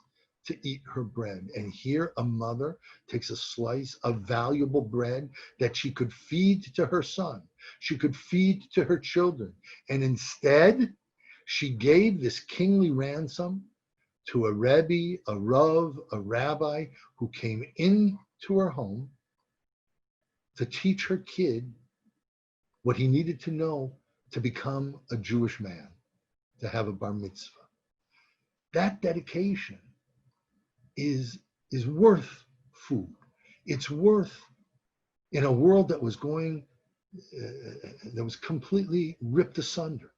to eat her bread. And here a mother takes a slice of valuable bread that she could feed to her son, she could feed to her children. And instead, she gave this kingly ransom to a Rebbe, a Rav, a rabbi who came into her home to teach her kid what he needed to know to become a Jewish man, to have a bar mitzvah. That dedication is worth food. It's worth, in a world that was that was completely ripped asunder,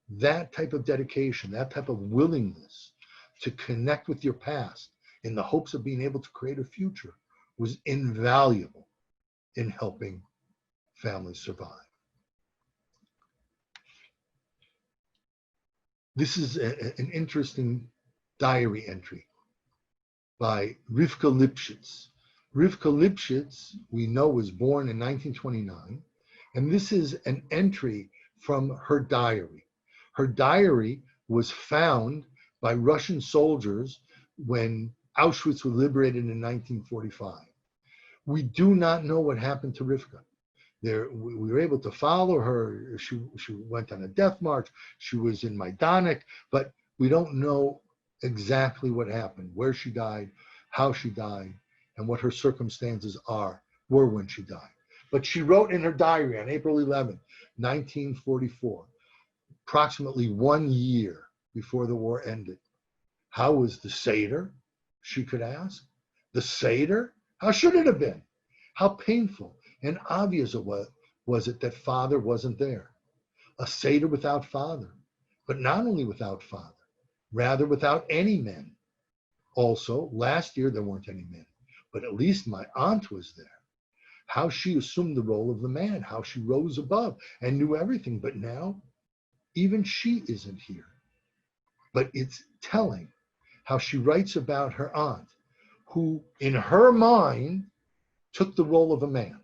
that type of dedication, that type of willingness to connect with your past in the hopes of being able to create a future was invaluable in helping families survive. This is an interesting diary entry by Rivka Lipschitz. Rivka Lipschitz, we know, was born in 1929, and this is an entry from her diary. Her diary was found by Russian soldiers when Auschwitz was liberated in 1945. We do not know what happened to Rivka. We were able to follow her. She went on a death march. She was in Majdanek, but we don't know exactly what happened, where she died, how she died, and what her circumstances were when she died. But she wrote in her diary on April 11, 1944, approximately 1 year before the war ended. How was the Seder? She could ask. The Seder? How should it have been? How painful and obvious it was it that father wasn't there. A Seder without father, but not only without father, rather without any men. Also, last year there weren't any men, but at least my aunt was there. How she assumed the role of the man, how she rose above and knew everything. But now, even she isn't here. But it's telling how she writes about her aunt, who in her mind took the role of a man.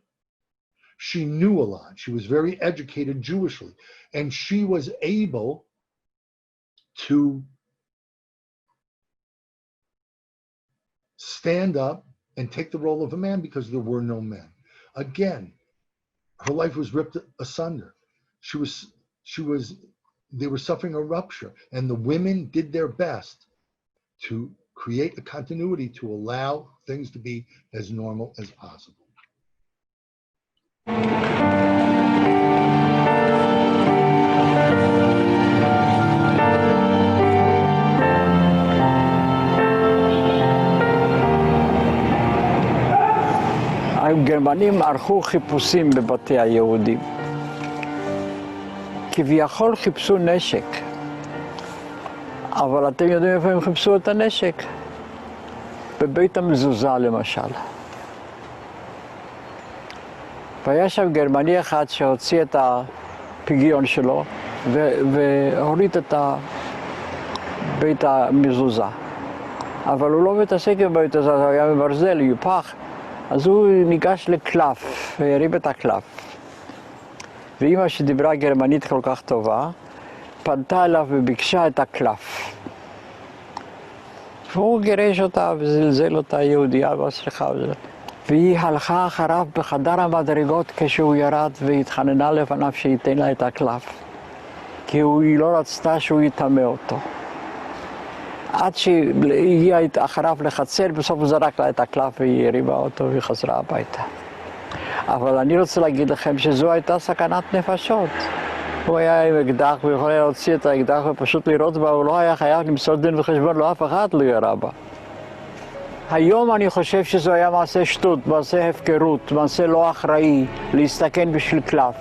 She knew a lot. She was very educated Jewishly, and she was able to stand up and take the role of a man because there were no men. Again, her life was ripped asunder. They were suffering a rupture, and the women did their best to create a continuity to allow things to be as normal as possible. הגרמנים ערכו חיפושים בבתי היהודים. כביכול חיפשו נשק. אבל אתם יודעים איפה הם חיפשו את הנשק? בבית המזוזה למשל. והיה שם גרמני אחד שהוציא את הפגיון שלו והוריד את בית המזוזה. אבל הוא לא מתעסק עם בית הזה, הוא היה מברזל, יופח. אז הוא ניגש לקלף, והרים את הקלף. ואמא שדיברה גרמנית כל כך טובה, פנתה אליו וביקשה את הקלף. והוא גירש אותה וזלזל אותה, יהודייה, סליחה. והיא הלכה אחריו בחדר המדרגות כשהוא ירד והתחננה לפניו שייתן לה את הקלף. כי היא לא רצתה שהוא יטמא אותו. עד שהגיעה אחריו לחצר, בסוף הוא זרק לה את הקלף והיא הרימה אותו והיא חזרה הביתה. אבל אני רוצה להגיד לכם שזו הייתה סכנת נפשות. הוא היה עם אקדח, הוא יכול היה להוציא את האקדח ופשוט לירות בה, הוא לא היה חייב למסור דין וחשבון, לא אף אחד לא ירה בה. היום אני חושב שזו היה מעשה שטות, מעשה הפקרות, מעשה לא אחראי, להסתכן בשביל קלף.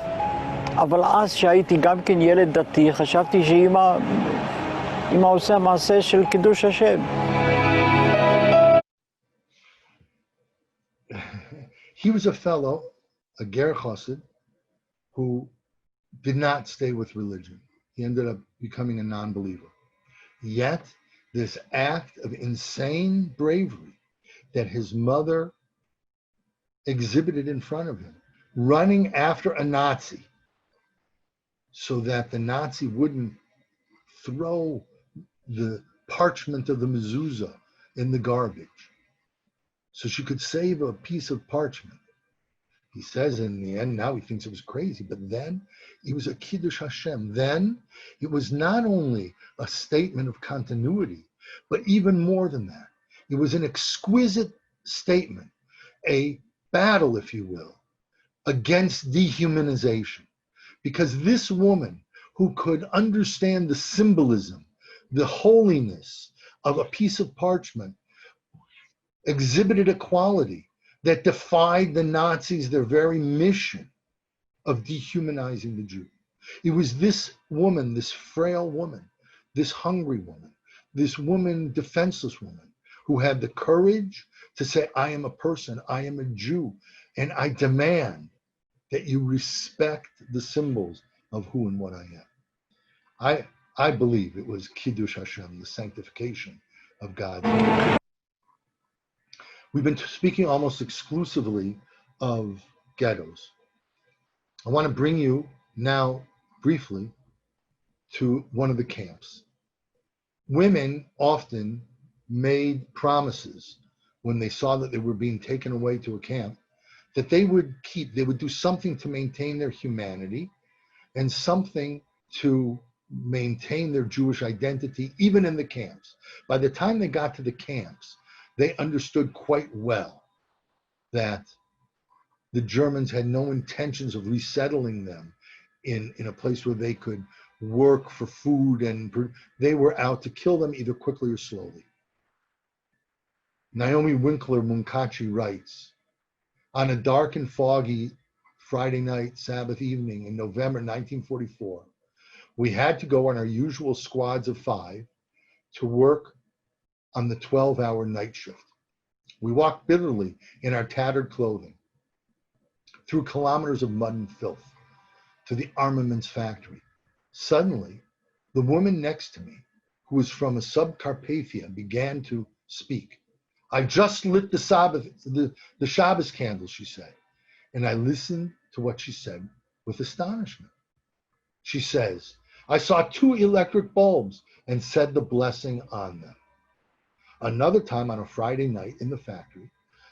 אבל אז שהייתי גם כן ילד דתי, חשבתי שאמא עושה מעשה של קידוש השם. He was a fellow, a ger chassid, who did not stay with religion. He ended up becoming a non-believer. Yet, this act of insane bravery that his mother exhibited in front of him, running after a Nazi so that the Nazi wouldn't throw the parchment of the mezuzah in the garbage, so she could save a piece of parchment. He says in the end, now he thinks it was crazy, but then it was a Kiddush Hashem. Then it was not only a statement of continuity, but even more than that. It was an exquisite statement, a battle, if you will, against dehumanization. Because this woman who could understand the symbolism, the holiness of a piece of parchment, exhibited a quality that defied the Nazis, their very mission of dehumanizing the Jew. It was this woman, this frail woman, this hungry woman, this woman, defenseless woman, who had the courage to say, I am a person, I am a Jew, and I demand that you respect the symbols of who and what I am. I believe it was Kiddush Hashem, the sanctification of God's name. We've been speaking almost exclusively of ghettos. I want to bring you now briefly to one of the camps. Women often made promises when they saw that they were being taken away to a camp that they would do something to maintain their humanity and something to maintain their Jewish identity, even in the camps. By the time they got to the camps, they understood quite well that the Germans had no intentions of resettling them in a place where they could work for food, and they were out to kill them either quickly or slowly. Naomi Winkler Munkachi writes, on a dark and foggy Friday night, Sabbath evening in November 1944, we had to go on our usual squads of 5 to work on the 12-hour night shift. We walked bitterly in our tattered clothing through kilometers of mud and filth to the armaments factory. Suddenly, the woman next to me, who was from a subcarpathia, began to speak. I just lit the Shabbos candle, she said, and I listened to what she said with astonishment. She says, I saw 2 electric bulbs and said the blessing on them. Another time on a Friday night in the factory,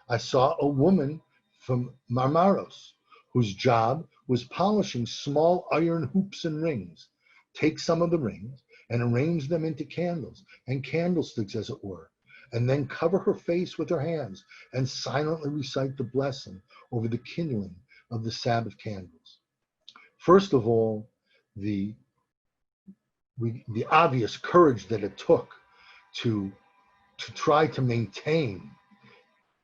I saw a woman from Marmaros whose job was polishing small iron hoops and rings, take some of the rings and arrange them into candles and candlesticks, as it were, and then cover her face with her hands and silently recite the blessing over the kindling of the Sabbath candles. First of all, the obvious courage that it took to try to maintain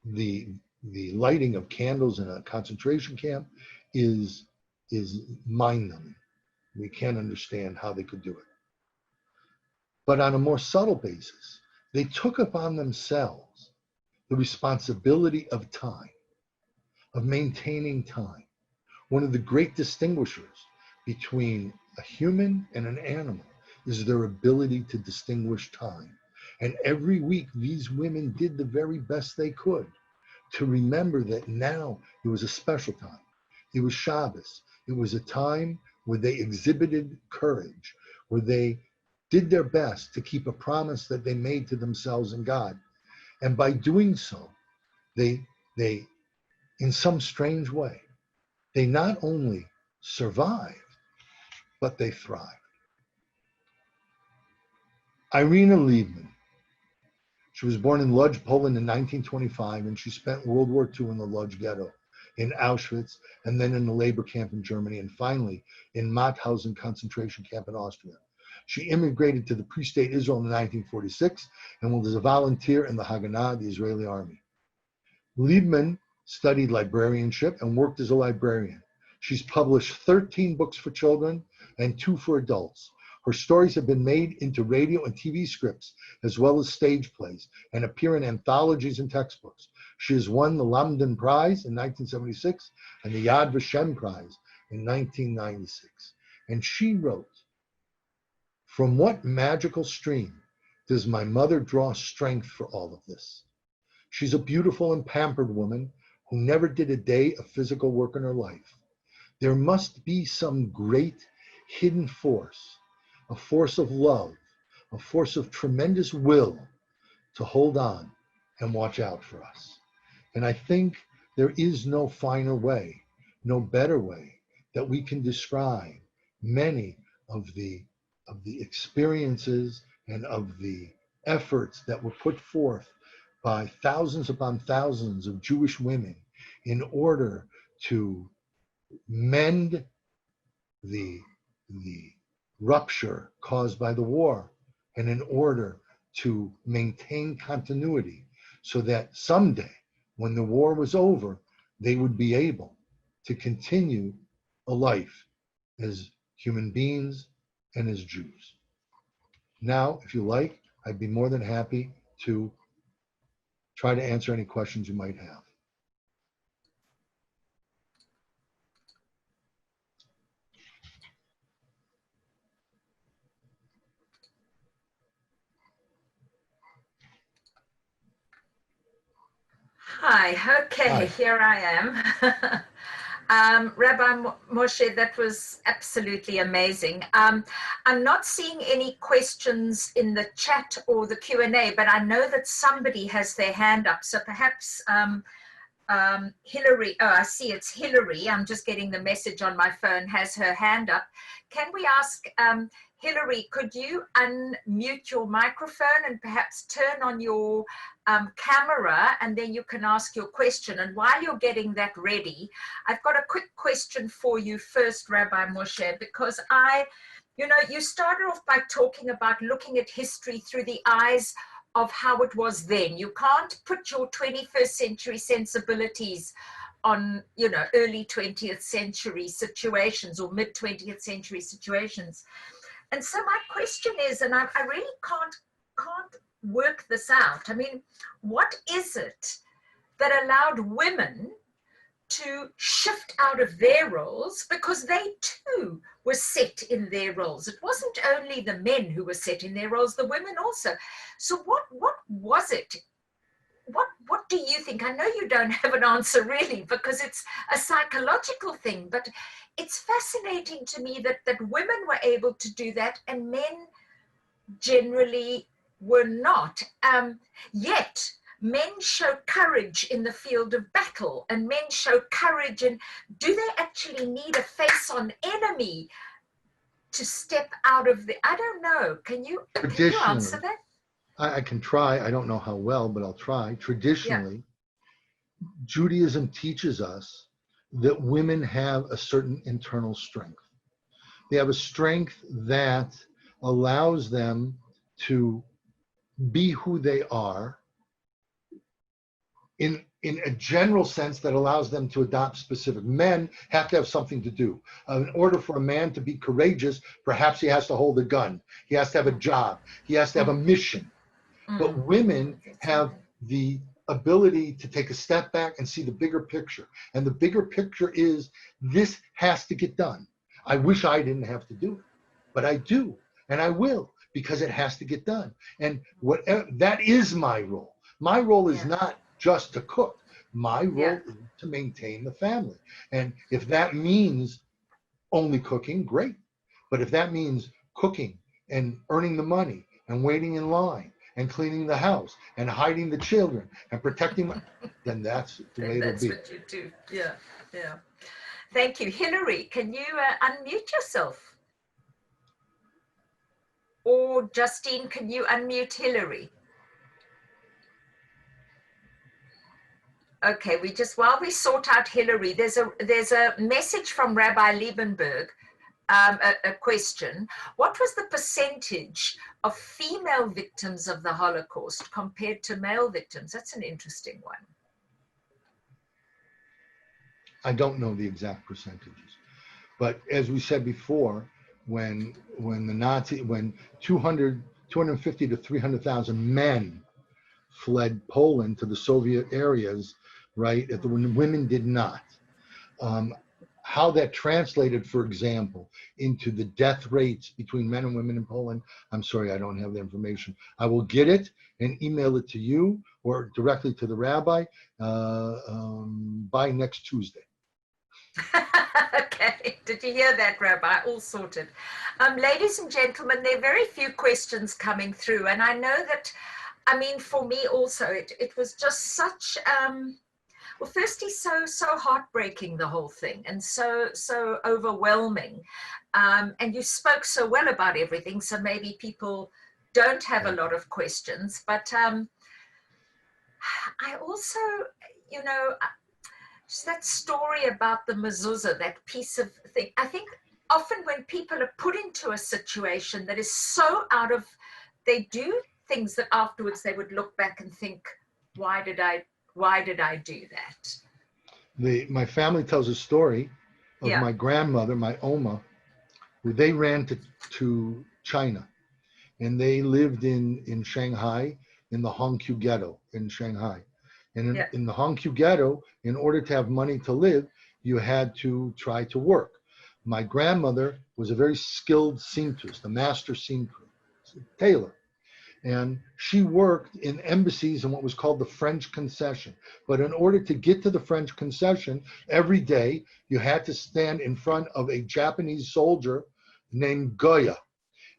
the lighting of candles in a concentration camp is mind-numbing. We can't understand how they could do it. But on a more subtle basis, they took upon themselves the responsibility of time, of maintaining time. One of the great distinguishers between a human and an animal is their ability to distinguish time. And every week, these women did the very best they could to remember that now it was a special time. It was Shabbos. It was a time where they exhibited courage, where they did their best to keep a promise that they made to themselves and God. And by doing so, they in some strange way, they not only survived, but they thrived. Irina Liebman, she was born in Lodz, Poland in 1925, and she spent World War II in the Lodz Ghetto, in Auschwitz, and then in the labor camp in Germany, and finally in Mauthausen concentration camp in Austria. She immigrated to the pre-state Israel in 1946 and was a volunteer in the Haganah, the Israeli army. Liebman studied librarianship and worked as a librarian. She's published 13 books for children and 2 for adults. Her stories have been made into radio and TV scripts, as well as stage plays, and appear in anthologies and textbooks. She has won the Lamden Prize in 1976 and the Yad Vashem Prize in 1996. And she wrote, "From what magical stream does my mother draw strength for all of this? She's a beautiful and pampered woman who never did a day of physical work in her life. There must be some great hidden force, a force of love, a force of tremendous will to hold on and watch out for us." And I think there is no finer way, no better way that we can describe many of the experiences and of the efforts that were put forth by thousands upon thousands of Jewish women in order to mend the rupture caused by the war, and in order to maintain continuity so that someday, when the war was over, they would be able to continue a life as human beings and as Jews. Now, if you like, I'd be more than happy to try to answer any questions you might have. Hi, okay, Hi. Here I am. Rabbi Moshe, that was absolutely amazing. I'm not seeing any questions in the chat or the Q&A, but I know that somebody has their hand up. So perhaps Hillary, oh, I see it's Hillary. I'm just getting the message on my phone, has her hand up. Can we ask Hillary, could you unmute your microphone and perhaps turn on your camera, and then you can ask your question. And while you're getting that ready, I've got a quick question for you first, Rabbi Moshe, because you started off by talking about looking at history through the eyes of how it was then. You can't put your 21st century sensibilities on, early 20th century situations or mid 20th century situations. And so my question is, and I really can't work this out. I mean, what is it that allowed women to shift out of their roles, because they too were set in their roles? It wasn't only the men who were set in their roles, the women also. So what was it? What do you think? I know you don't have an answer really, because it's a psychological thing, but it's fascinating to me that women were able to do that and men generally were not. Yet men show courage in the field of battle, and men show courage. And do they actually need a face-on enemy to step out of the, I don't know. Can you answer that? I can try. I don't know how well, but I'll try. Traditionally, Judaism teaches us that women have a certain internal strength. They have a strength that allows them to be who they are in a general sense, that allows them to adopt specific. Men have to have something to do. In order for a man to be courageous, perhaps he has to hold a gun. He has to have a job. He has to have a mission. But women have the ability to take a step back and see the bigger picture. And the bigger picture is, this has to get done. I wish I didn't have to do it, but I do, and I will, because it has to get done. And whatever, that is my role. My role is not just to cook. My role is to maintain the family. And if that means only cooking, great. But if that means cooking and earning the money and waiting in line and cleaning the house and hiding the children and protecting my, then that's the way it'll be. That's what you do. Yeah, yeah. Thank you. Hillary, can you unmute yourself? Or Justine, can you unmute Hillary? Okay, while we sort out Hillary, there's a message from Rabbi Liebenberg, a question. What was the percentage of female victims of the Holocaust compared to male victims? That's an interesting one. I don't know the exact percentages, but as we said before, when 250 to 300,000 men fled Poland to the Soviet areas, right, when women did not. How that translated, for example, into the death rates between men and women in Poland, I'm sorry, I don't have the information. I will get it and email it to you or directly to the rabbi by next Tuesday. Okay, did you hear that, Rabbi? All sorted. Ladies and gentlemen, there are very few questions coming through, and I know that, I mean, for me also, it was just such, well, firstly, so heartbreaking, the whole thing, and so overwhelming. And you spoke so well about everything, so maybe people don't have a lot of questions. But I also, you know, just that story about the mezuzah, that piece of thing. I think often when people are put into a situation that is so out of, they do things that afterwards they would look back and think, why did I do that? My family tells a story of my grandmother, my Oma, who they ran to China, and they lived in Shanghai, in the Hongqiu Ghetto in Shanghai. And in the Hongqiu Ghetto, in order to have money to live, you had to try to work. My grandmother was a very skilled seamstress, a master seamstress, tailor. And she worked in embassies in what was called the French concession. But in order to get to the French concession, every day you had to stand in front of a Japanese soldier named Goya.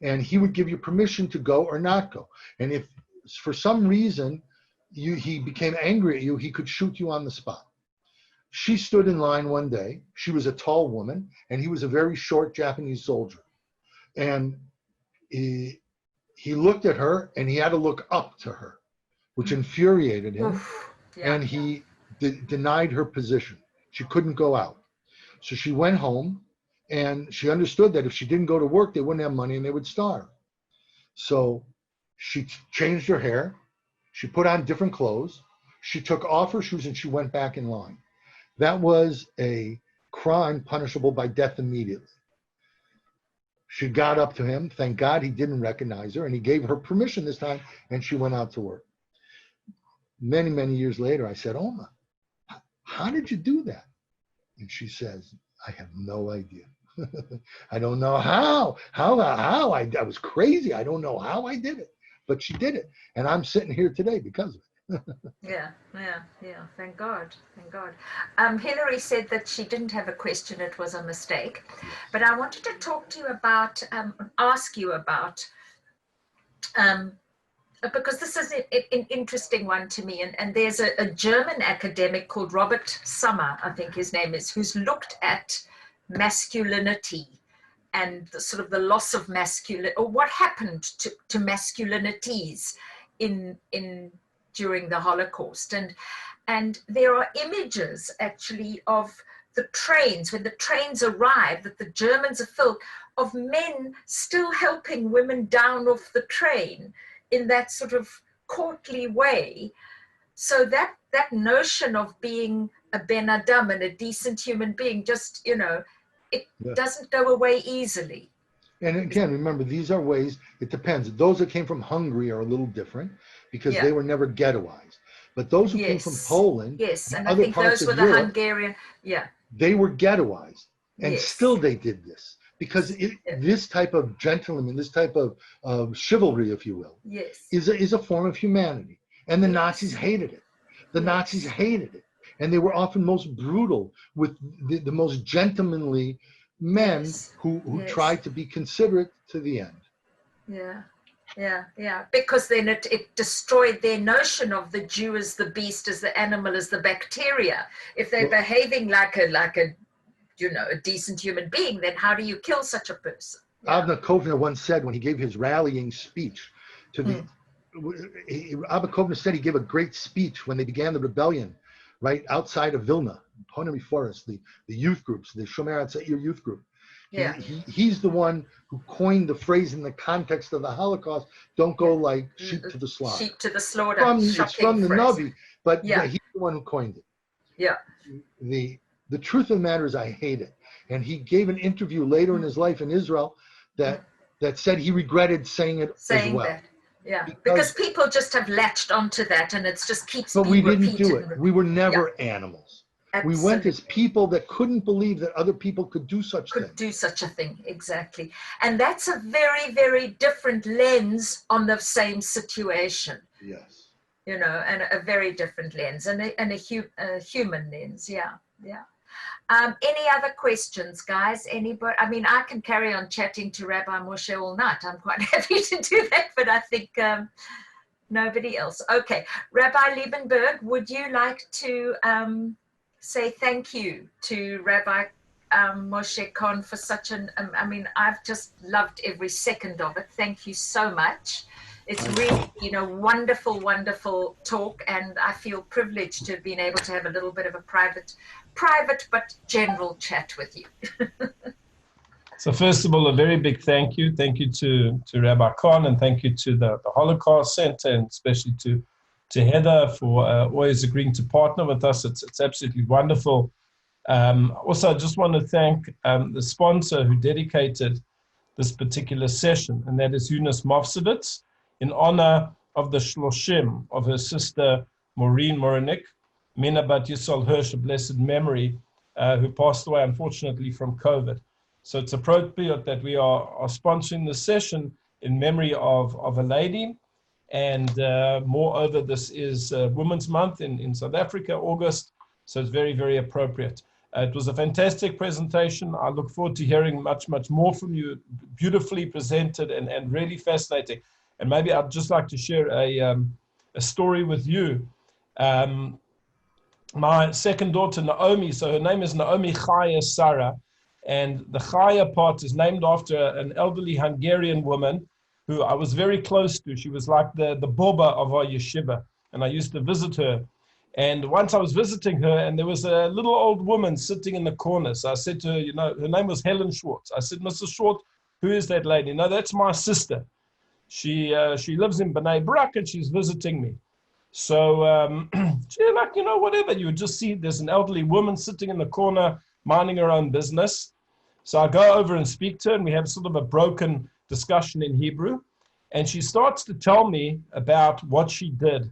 And he would give you permission to go or not go. And if for some reason he became angry at you, he could shoot you on the spot. She stood in line one day. She was a tall woman, and he was a very short Japanese soldier. And he looked at her, and he had to look up to her, which infuriated him. And he denied her position. She couldn't go out. So she went home, and she understood that if she didn't go to work, they wouldn't have money and they would starve. So she changed her hair. She put on different clothes. She took off her shoes and she went back in line. That was a crime punishable by death immediately. She got up to him. Thank God he didn't recognize her, and he gave her permission this time, and she went out to work. Many, many years later, I said, Oma, how did you do that? And she says, I have no idea. I don't know how I was crazy. I don't know how I did it, but she did it. And I'm sitting here today because of it. Yeah. Thank God. Hillary said that she didn't have a question. It was a mistake. But I wanted to talk to you about, ask you about, because this is an interesting one to me. And there's a German academic called Robert Sommer, I think his name is, who's looked at masculinity and sort of the loss of or what happened to masculinities during the Holocaust. And there are images actually of the trains, when the trains arrive, that the Germans are filled, of men still helping women down off the train in that sort of courtly way. So that notion of being a Ben Adam and a decent human being, just, it doesn't go away easily. And again, remember, these are ways, it depends. Those that came from Hungary are a little different because they were never ghettoized. But those who came from Poland, and I think those were the Europe, Hungarian, they were ghettoized. And still they did this. Because this type of gentleman, this type of chivalry, if you will, is a form of humanity. And the Nazis hated it. The Nazis hated it. And they were often most brutal with the most gentlemanly men who tried to be considerate to the end. Because then it destroyed their notion of the Jew as the beast, as the animal, as the bacteria. If they're behaving like a decent human being, then how do you kill such a person? Avner Kovner once said, when he gave his rallying speech to Abba Kovner said he gave a great speech when they began the rebellion right outside of Vilna, Ponemy Forest, the youth groups, the Shomer HaTzair youth group. He's the one who coined the phrase in the context of the Holocaust, don't go like sheep to the slaughter. Sheep to the slaughter. It's from the Navi, but he's the one who coined it. The truth of the matter is I hate it. And he gave an interview later in his life in Israel that said he regretted saying it as well. That. Because people just have latched onto that, and it just keeps being repeated. But we didn't do it. We were never animals. Absolutely. We went as people that couldn't believe that other people could do such a thing. Exactly. And that's a very, very different lens on the same situation. Yes. And a very different lens, and a human lens. Any other questions, guys? Anybody? I mean, I can carry on chatting to Rabbi Moshe all night. I'm quite happy to do that, but I think nobody else. Okay, Rabbi Liebenberg, would you like to say thank you to Rabbi Moshe Cohn for such I've just loved every second of it. Thank you so much. It's really been a wonderful, wonderful talk, and I feel privileged to have been able to have a little bit of a private but general chat with you. So first of all, a very big thank you. Thank you to Rabbi Cohn, and thank you to the Holocaust Center, and especially to Heather for always agreeing to partner with us. It's absolutely wonderful. Also, I just want to thank the sponsor who dedicated this particular session, and that is Eunice Mofsevitz, in honor of the Shloshim of her sister Maureen Moranik, Mina Bat Yisrael Hirsch, a blessed memory, who passed away unfortunately from COVID. So it's appropriate that we are sponsoring this session in memory of a lady. And moreover, this is Women's Month in South Africa, August. So it's very, very appropriate. It was a fantastic presentation. I look forward to hearing much, much more from you. Beautifully presented and really fascinating. And maybe I'd just like to share a story with you. My second daughter, Naomi, so her name is Naomi Chaya Sarah, and the Chaya part is named after an elderly Hungarian woman who I was very close to. She was like the Boba of our yeshiva, and I used to visit her. And once I was visiting her, and there was a little old woman sitting in the corner. So I said to her, her name was Helen Schwartz. I said, Mrs. Schwartz, who is that lady? No, that's my sister. She lives in Bnei Brak, and she's visiting me. So she whatever, you would just see there's an elderly woman sitting in the corner minding her own business. So I go over and speak to her, and we have sort of a broken discussion in Hebrew. And she starts to tell me about what she did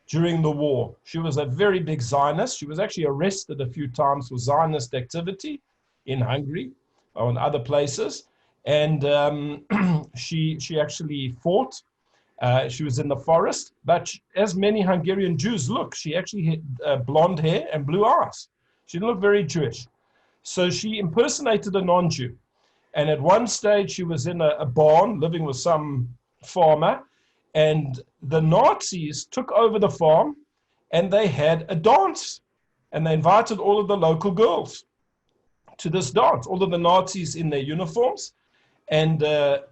during the war. She was a very big Zionist. She was actually arrested a few times for Zionist activity in Hungary or in other places. And she actually fought. She was in the forest. But as many Hungarian Jews look, she actually had blonde hair and blue eyes. She didn't look very Jewish. So she impersonated a non-Jew. And at one stage, she was in a barn living with some farmer. And the Nazis took over the farm and they had a dance. And they invited all of the local girls to this dance, all of the Nazis in their uniforms. And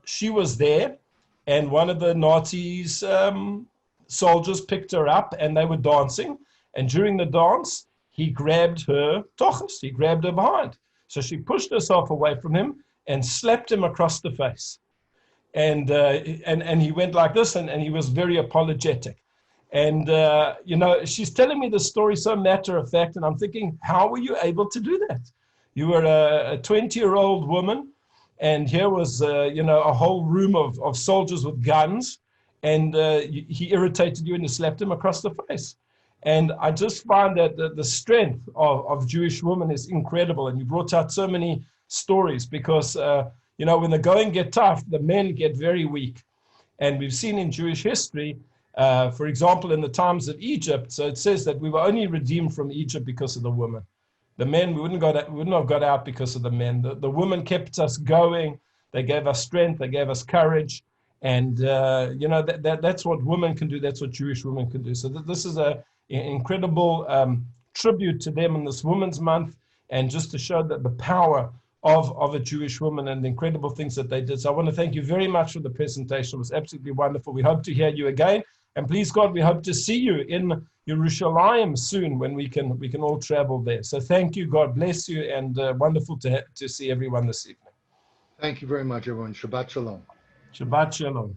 she was there. And one of the Nazis soldiers picked her up and they were dancing. And during the dance, he grabbed her tochus, he grabbed her behind. So she pushed herself away from him and slapped him across the face. And he went like this, and he was very apologetic. And, you know, she's telling me the story so matter of fact, and I'm thinking, how were you able to do that? You were a 20-year-old woman, and here was, you know, a whole room of soldiers with guns, and he irritated you and you slapped him across the face. And I just find that the strength of Jewish women is incredible. And you brought out so many stories because, you know, when the going get tough, the men get very weak. And we've seen in Jewish history, for example, in the times of Egypt, so it says that we were only redeemed from Egypt because of the women. The men, we wouldn't have got out because of the men. The women kept us going. They gave us strength. They gave us courage. And, you know, that's what women can do. That's what Jewish women can do. So this is an incredible tribute to them in this Women's Month, and just to show that the power of a Jewish woman and the incredible things that they did. So I want to thank you very much for the presentation. It was absolutely wonderful. We hope to hear you again. And please God, we hope to see you in Yerushalayim soon when we can all travel there. So thank you. God bless you, and wonderful to see everyone this evening. Thank you very much, everyone. Shabbat Shalom. Shabbat Shalom.